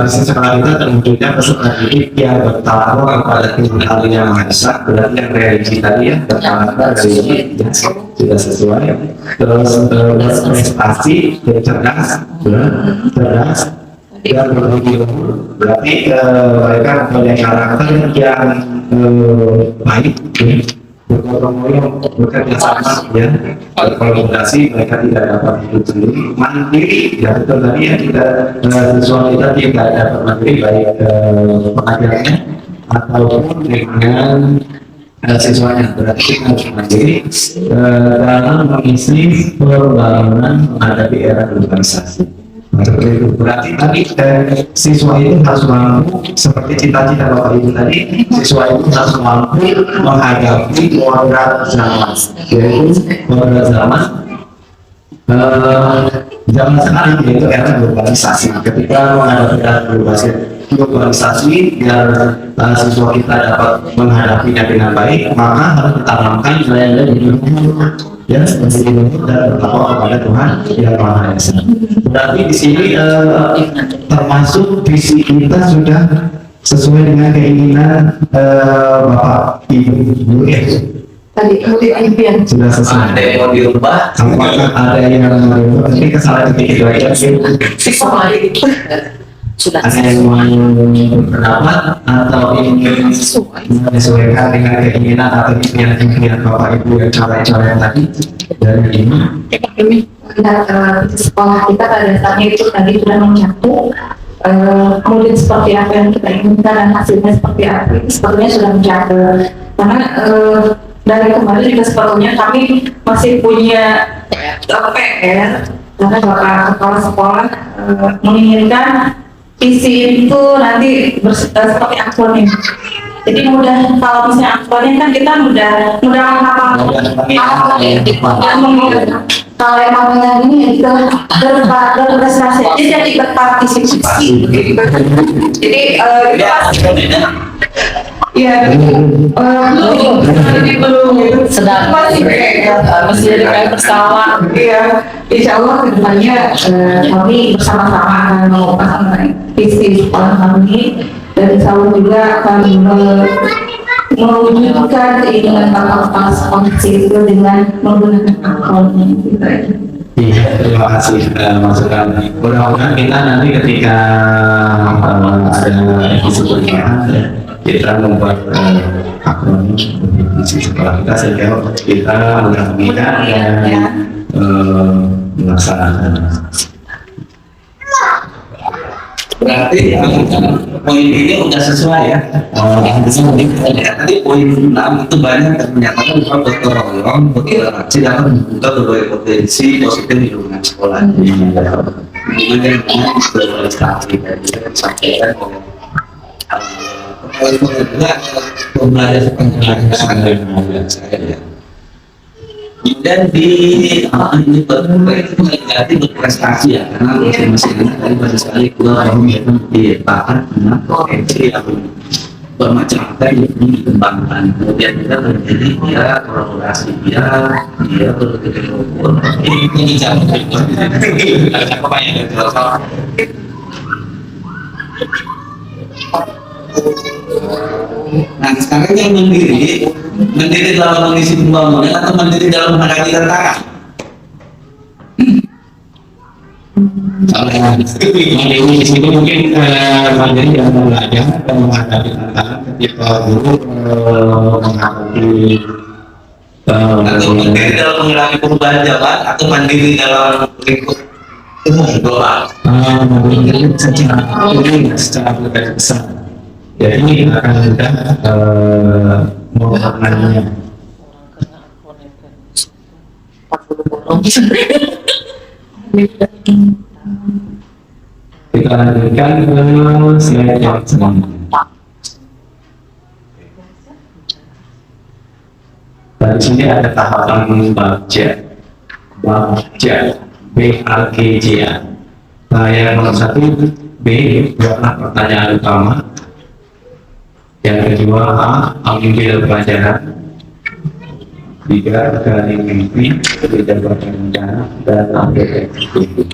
Visi sekolah kita terwujudnya peserta didik yang bertakwa kepada Tuhan Yang Maha Esa, berarti yang realisasi tadi ya, bertakwa dari ini sudah sesuai. Terus prestasi, cerdas, dan berbagi luhur, berarti mereka mempunyai karakter yang baik, bergotong royong, bekerja sama, ya, berkolaborasi. Mereka tidak dapat hidup sendiri, mandiri, ya betul tadi ya, kita siswa kita tidak dapat mandiri baik pengajarnya ataupun dengan siswanya, berarti kita harus mandiri dalam mengisi pembangunan menghadapi era globalisasi. Berarti tadi siswa itu harus mampu seperti cita-cita Bapak Ibu tadi, siswa itu harus mampu menghadapi modern zaman, yaitu modern zaman Zaman sekarang itu era globalisasi. Ketika menghadapi era globalisasi, biar siswa kita dapat menghadapinya dengan baik, maka harus ditanamkan nilai-nilai di ya seperti itu dan bertakwa kepada Tuhan yang Maha Esa. Berarti di sini termasuk visi kita sudah sesuai dengan keinginan Bapak Ibu ya. Tadi impian. Sudah sesuai. Ada yang mau dirubah? Apakah ada yang mau tapi kesalahan sedikit lagi? Ada yang mau berpendapat atau ingin menyesuaikan dengan keinginan atau impian Bapak Ibu yang cara-cara tadi dari ini? Sekolah kita pada dasarnya itu tadi sudah mencakup murid seperti apa yang kita inginkan dan hasilnya seperti apa, itu sepertinya sudah mencakup. Karena dari kemarin juga sebetulnya kami masih punya PR karena Bapak Kepala Sekolah menginginkan visi itu nanti seperti akronim. Jadi mudah, kalau misalnya akronim kan kita mudah menghafal. Kalau emang yang ini ya kita berprestasi, jadi berpartisipasi. Jadi ya, belum Sedang masih jadi kayak bersalah. Iya, insya Allah kedepannya kami bersama-sama akan mengupakan visi sekolah kami dan insya Allah juga akan mewujudkan keinginan Bapak Kepala Sekolah itu dengan menggunakan akronim. Iya, terima kasih masukan. Mudah-mudahan kita nanti ketika ada isu pernikahan kita membuat akronim di sekolah kita sehingga kita menggabungkan dan melaksanakan. Berarti poin ini udah sesuai ya. Nanti poin 6 itu banyak yang menyatakan bahwa gotong royong, berinteraksi dapat membuka berbagai potensi positif di lingkungan sekolah. Kemudian berprestasi dan juga disampaikan oleh pembelajaran saya. Dan di ini berarti berprestasi ya, karena masing-masing anak tadi banyak sekali keluar di bahkan potensi yang bermacam-macam yang dikembangkan. Kemudian kita terjadi dia kolaborasi dia betul-betul ini jangan apa yang nah sekarang yang mandiri dalam mengisi pembangunan atau mandiri dalam menghadapi tantangan? Mandiri di sini mungkin mandiri yang belajar dan menghadapi tantangan ketika guru menghadapi Atau mandiri dalam menghadapi perubahan zaman atau mandiri dalam lingkup umum global? mandiri secara lebih besar. Jadi akan mudah memaknainya. Kita lanjutkan ke slide yang selanjutnya. Di sini ada tahapan baca BAGJ. Yang nomor 1 B adalah pertanyaan utama. Yang kedua ambil pelajaran. 3 dari mimpi, tidak berencana dan ambil eksekusi.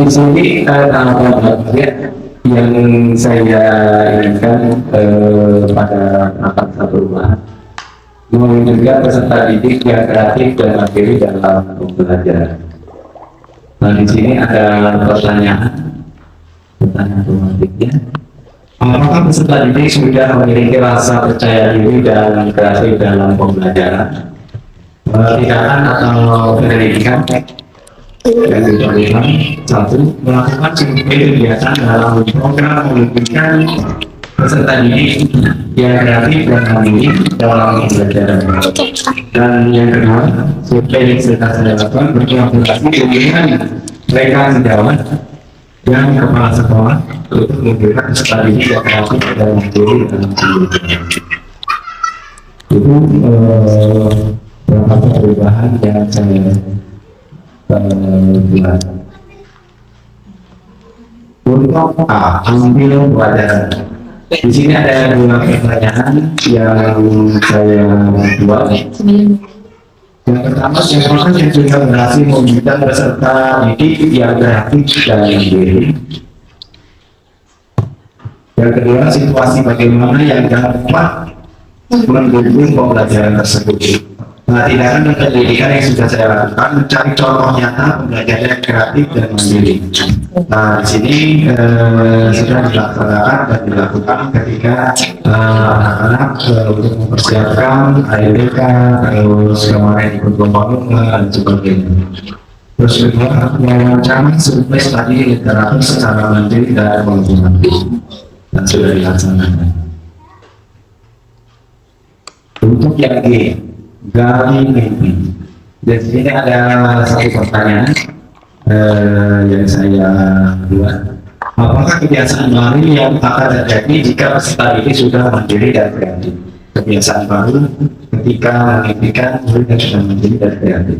Di sini ada bagian yang saya inginkan pada anak satu rumah, mewujudkan peserta didik yang kreatif dan mandiri dalam pembelajaran. Nah, di sini ada pertanyaan otomatiknya. Apakah peserta didik sudah memiliki rasa percaya diri dan kreatif dalam pembelajaran? Tindakan atau pendidikan yang diberikan. 1. Melakukan kegiatan dalam program mewujudkan peserta didik yang kreatif dan mandiri dalam pembelajaran. Dan yang kedua, survei yang sudah saya lakukan berkolaborasi dengan mereka sejawat yang kepala sekolah untuk memberikan peserta didik yang kreatif dan mandiri dalam pendidikan. Itu beberapa perubahan yang saya buat. Untuk ambil pelajaran. Di sini ada 2 pertanyaan yang saya buat. Yang pertama, siapakah yang sudah berhasil memberikan peserta didik yang kreatif dan mandiri? Yang kedua, situasi bagaimana yang dapat mendukung pembelajaran tersebut. Nah, tindakan dan pendidikan yang sudah saya lakukan mencari contoh nyata pembelajaran yang kreatif dan mandiri. Nah, di sini sudah dilaksanakan dan dilakukan ketika anak-anak untuk mempersiapkan ALDK, terus kemarin ikut lomba dan sebagainya. Terus kedua, mewawancara survei tadi literatur secara mandiri dan kolaboratif dan sudah dilaksanakan. Untuk yang G, gali mimpi. Di sini ada satu pertanyaan yang saya buat. Apakah kebiasaan baru yang akan terjadi jika peserta ini sudah mandiri dan kreatif? Kebiasaan baru ketika memimpikan murid yang sudah mandiri dan kreatif.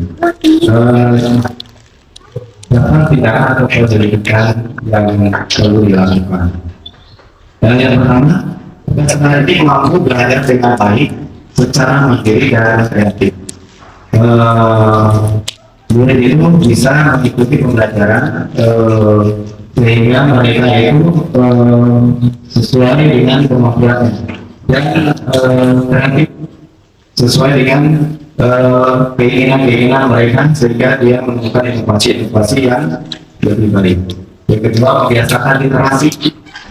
Dapat tindakan atau penyelidikan yang perlu dilakukan. Dan yang pertama, peserta ini mampu belajar dengan baik secara mandiri dan kreatif. Murid itu bisa mengikuti pembelajaran sehingga mereka itu sesuai dengan kemampuannya dan kreatif sesuai dengan keinginan mereka sehingga dia menemukan inovasi-inovasi yang lebih baik. Yang kedua, kebiasaan literasi.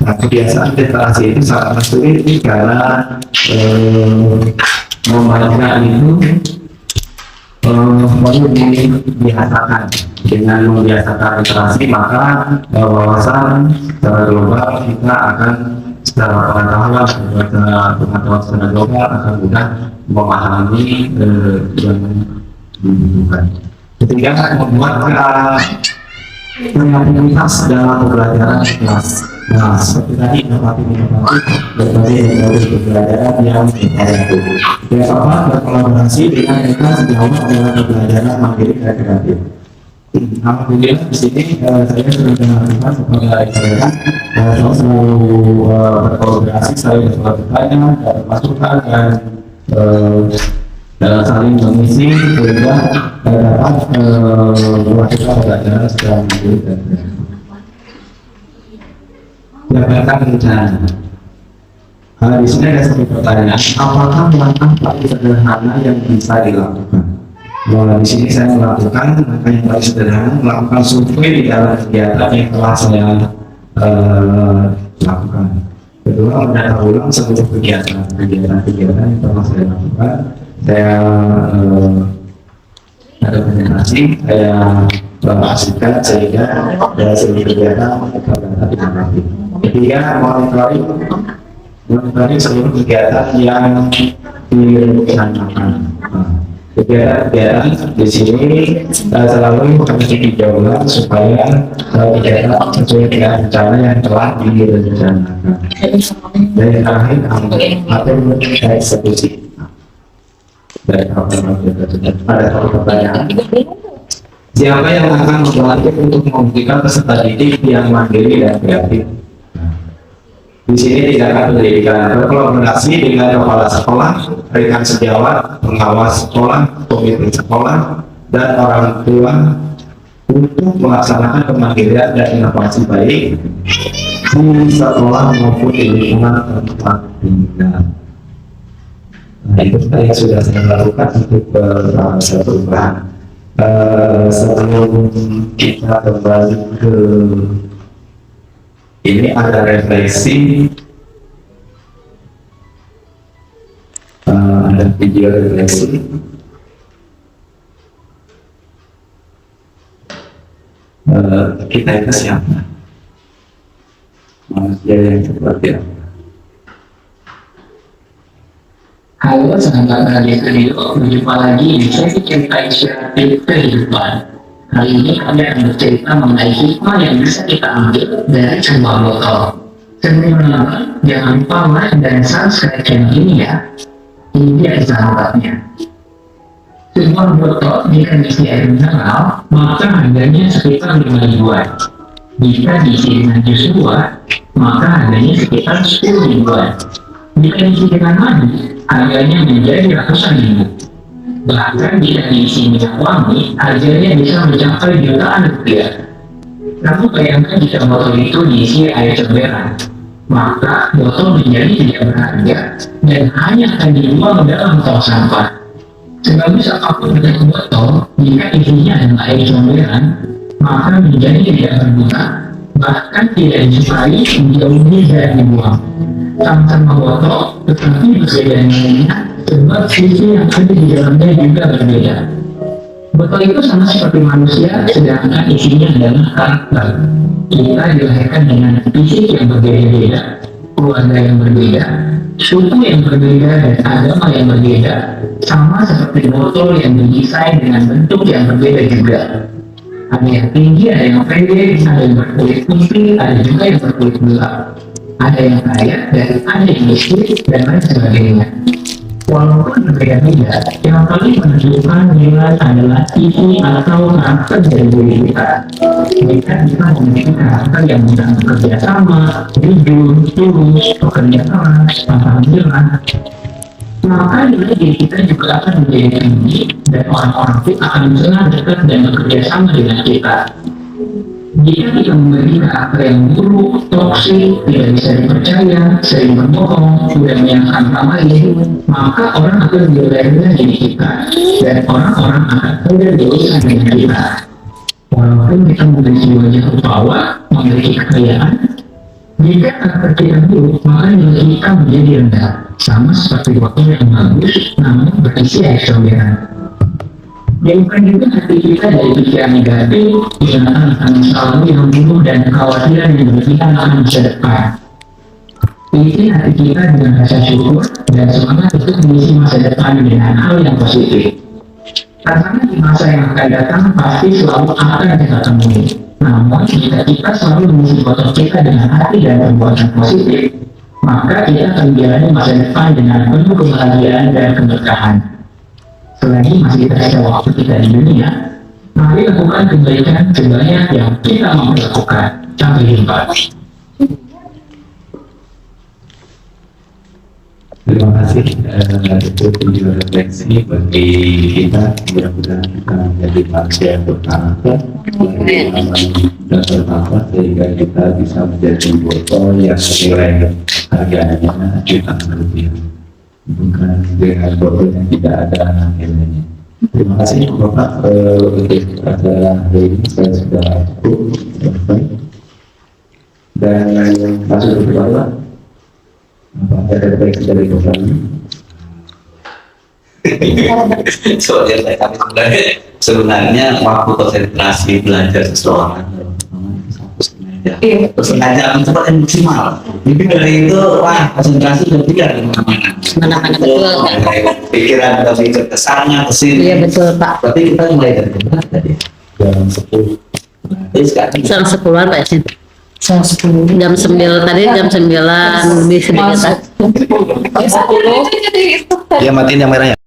Nah, kebiasaan literasi itu sangat sulit karena membaca itu perlu dibiasakan. Dengan membiasakan literasi maka wawasan secara global kita akan secara pengetahuan secara global akan mudah memahami yang dibutuhkan. Ketiga, membuat kreativitas dalam pembelajaran kelas. Nah, seperti tadi inovatif berbagai metode pembelajaran yang variatif. Yang keempat, berkolaborasi dengan mereka sejauh dalam pembelajaran mandiri dan kreatif. Alhamdulillah di sini saya sudah melakukan kepada mereka, saya selalu berkolaborasi, saya selalu bertanya, dapat masukan dan saling mengisi sehingga dapat melakukan pembelajaran secara mandiri dan kreatif. Jabatan rencana. Di sini ada satu pertanyaan, apakah langkah paling sederhana yang bisa dilakukan? Di sini saya melakukan langkah yang paling sederhana, melakukan survei di dalam kegiatan yang telah saya lakukan. Kedua, mendata ulang seluruh kegiatan yang telah saya lakukan. Saya ada presentasi, saya asihkan sehingga seluruh kegiatan kita data dinamakan. Ketiga, monitoring seluruh kegiatan yang direncanakan. Kegiatan di sini selalu kami dijauhkan supaya kegiatan sesuai dengan rencana yang telah direncanakan. Dan yang terakhir, atur eksekusi. Dari ada satu pertanyaan. Siapa yang akan membantu untuk memberikan peserta didik yang mandiri dan kreatif? Di sini tindakan pendidikan berkolaborasi dengan kepala sekolah, rekan sejawat, pengawas sekolah, pemimpin sekolah, dan orang tua untuk melaksanakan kemandirian dan inovasi baik di sekolah maupun di lingkungan tempat tinggal. Nah, itu yang sudah saya lakukan untuk perubahan. Sebelum kita kembali ke ini ada refleksi, ada video refleksi. Kita itu siapa? Manusia yang seperti apa? Halo sahabat Radio Studio, berjumpa lagi di sesi cerita inspiratif kehidupan. Kali ini kami akan bercerita mengenai hikmah yang bisa kita ambil dari sebuah botol. Sebelumnya, jangan lupa like dan subscribe channel ini ya. Ini dia sahabatnya. Sebuah botol jika diisi air mineral, maka harganya sekitar 5 ribuan. Jika diisi dengan jus buah, maka harganya sekitar 10 ribuan. Jika diisi dengan madu, harganya menjadi ratusan ribu. Bahkan jika diisi minyak wangi, harganya bisa mencapai jutaan rupiah. Kamu bayangkan jika botol itu diisi air comberan, maka botol menjadi tidak berharga dan hanya akan dibuang dalam tong sampah. Sebagus apapun bentuk botol, jika isinya adalah air comberan, maka menjadi tidak berguna, bahkan tidak disukai jauh dari dibuang. Sama-sama botol, tetapi berbeda nilainya, sebab sisi yang ada di dalamnya juga berbeda. Botol itu sama seperti manusia, sedangkan isinya adalah karakter. Kita dilahirkan dengan fisik yang berbeda-beda, keluarga yang berbeda, suku yang berbeda, dan agama yang berbeda. Sama seperti botol yang didesain dengan bentuk yang berbeda juga. Ada yang tinggi, ada yang pendek, ada yang berkulit putih, ada juga yang berkulit gelap. Ada yang kaya, dan ada yang miskin, dan lain sebagainya. Walaupun berbeda-beda, yang paling menentukan nilai adalah isi atau karakter dari diri kita. Jika kita memiliki karakter yang mudah bekerja sama, jujur, tulus, bekerja keras, tanpa menyerah, maka nilai diri kita juga akan menjadi tinggi dan orang-orang pun akan senang dekat dan bekerja sama dengan kita. Jika kita memiliki karakter yang buruk, toksik, tidak bisa dipercaya, sering berbohong, sudah menyalahkan orang lain, maka orang akan berlebihan dari kita dan orang-orang akan berurusan dengan kita. Walaupun kita memiliki wajah rupawan, memiliki kekayaan, jika karakter kita buruk, maka nilai kita menjadi rendah, sama seperti botol yang bagus, namun berisi air comberan. Jauhkan juga hati kita dari pikiran negatif, akan selalu yang buruk dan kekhawatiran yang berlebihan akan masa depan. Isi hati kita dengan rasa syukur dan semangat untuk mengisi masa depan dengan hal yang positif. Karena di masa yang akan datang pasti selalu akan kita temui. Namun jika kita selalu mengisi botol kita dengan hati dan perbuatan positif, maka kita akan menjalani masa depan dengan penuh kebahagiaan dan keberkahan. Selagi masih tersisa waktu kita di dunia, mari lakukan kebaikan sebanyak yang kita mampu lakukan. Sampai jumpa. Terima kasih itu tujuan refleksi bagi kita, mudah-mudahan kita menjadi manusia yang berkarakter dan bermanfaat sehingga kita bisa menjadi botol yang senilai harganya jutaan rupiah, bukan dengan botol yang tidak ada nilainya. Terima kasih Bapak untuk acara hari ini saya sudah cukup selesai dan masuk ke bawah. Apa ada refleksi dari Bapak ini? Soalnya kami sebenarnya waktu konsentrasi belajar seseorang sengaja mencoba yang maksimal. Jadi dari itu wah konsentrasi udah tidak Mana-mana betul. pikiran dari kesannya kesini. Iya betul Pak. Berarti kita mulai dari mana tadi? Jam 10. Jadi sekarang Jam 10-an Pak Yasin. Jam 10. Jam 9 tadi jam 9 lebih sedikit. Masuk 10. Jadi itu Dia matiin yang merahnya.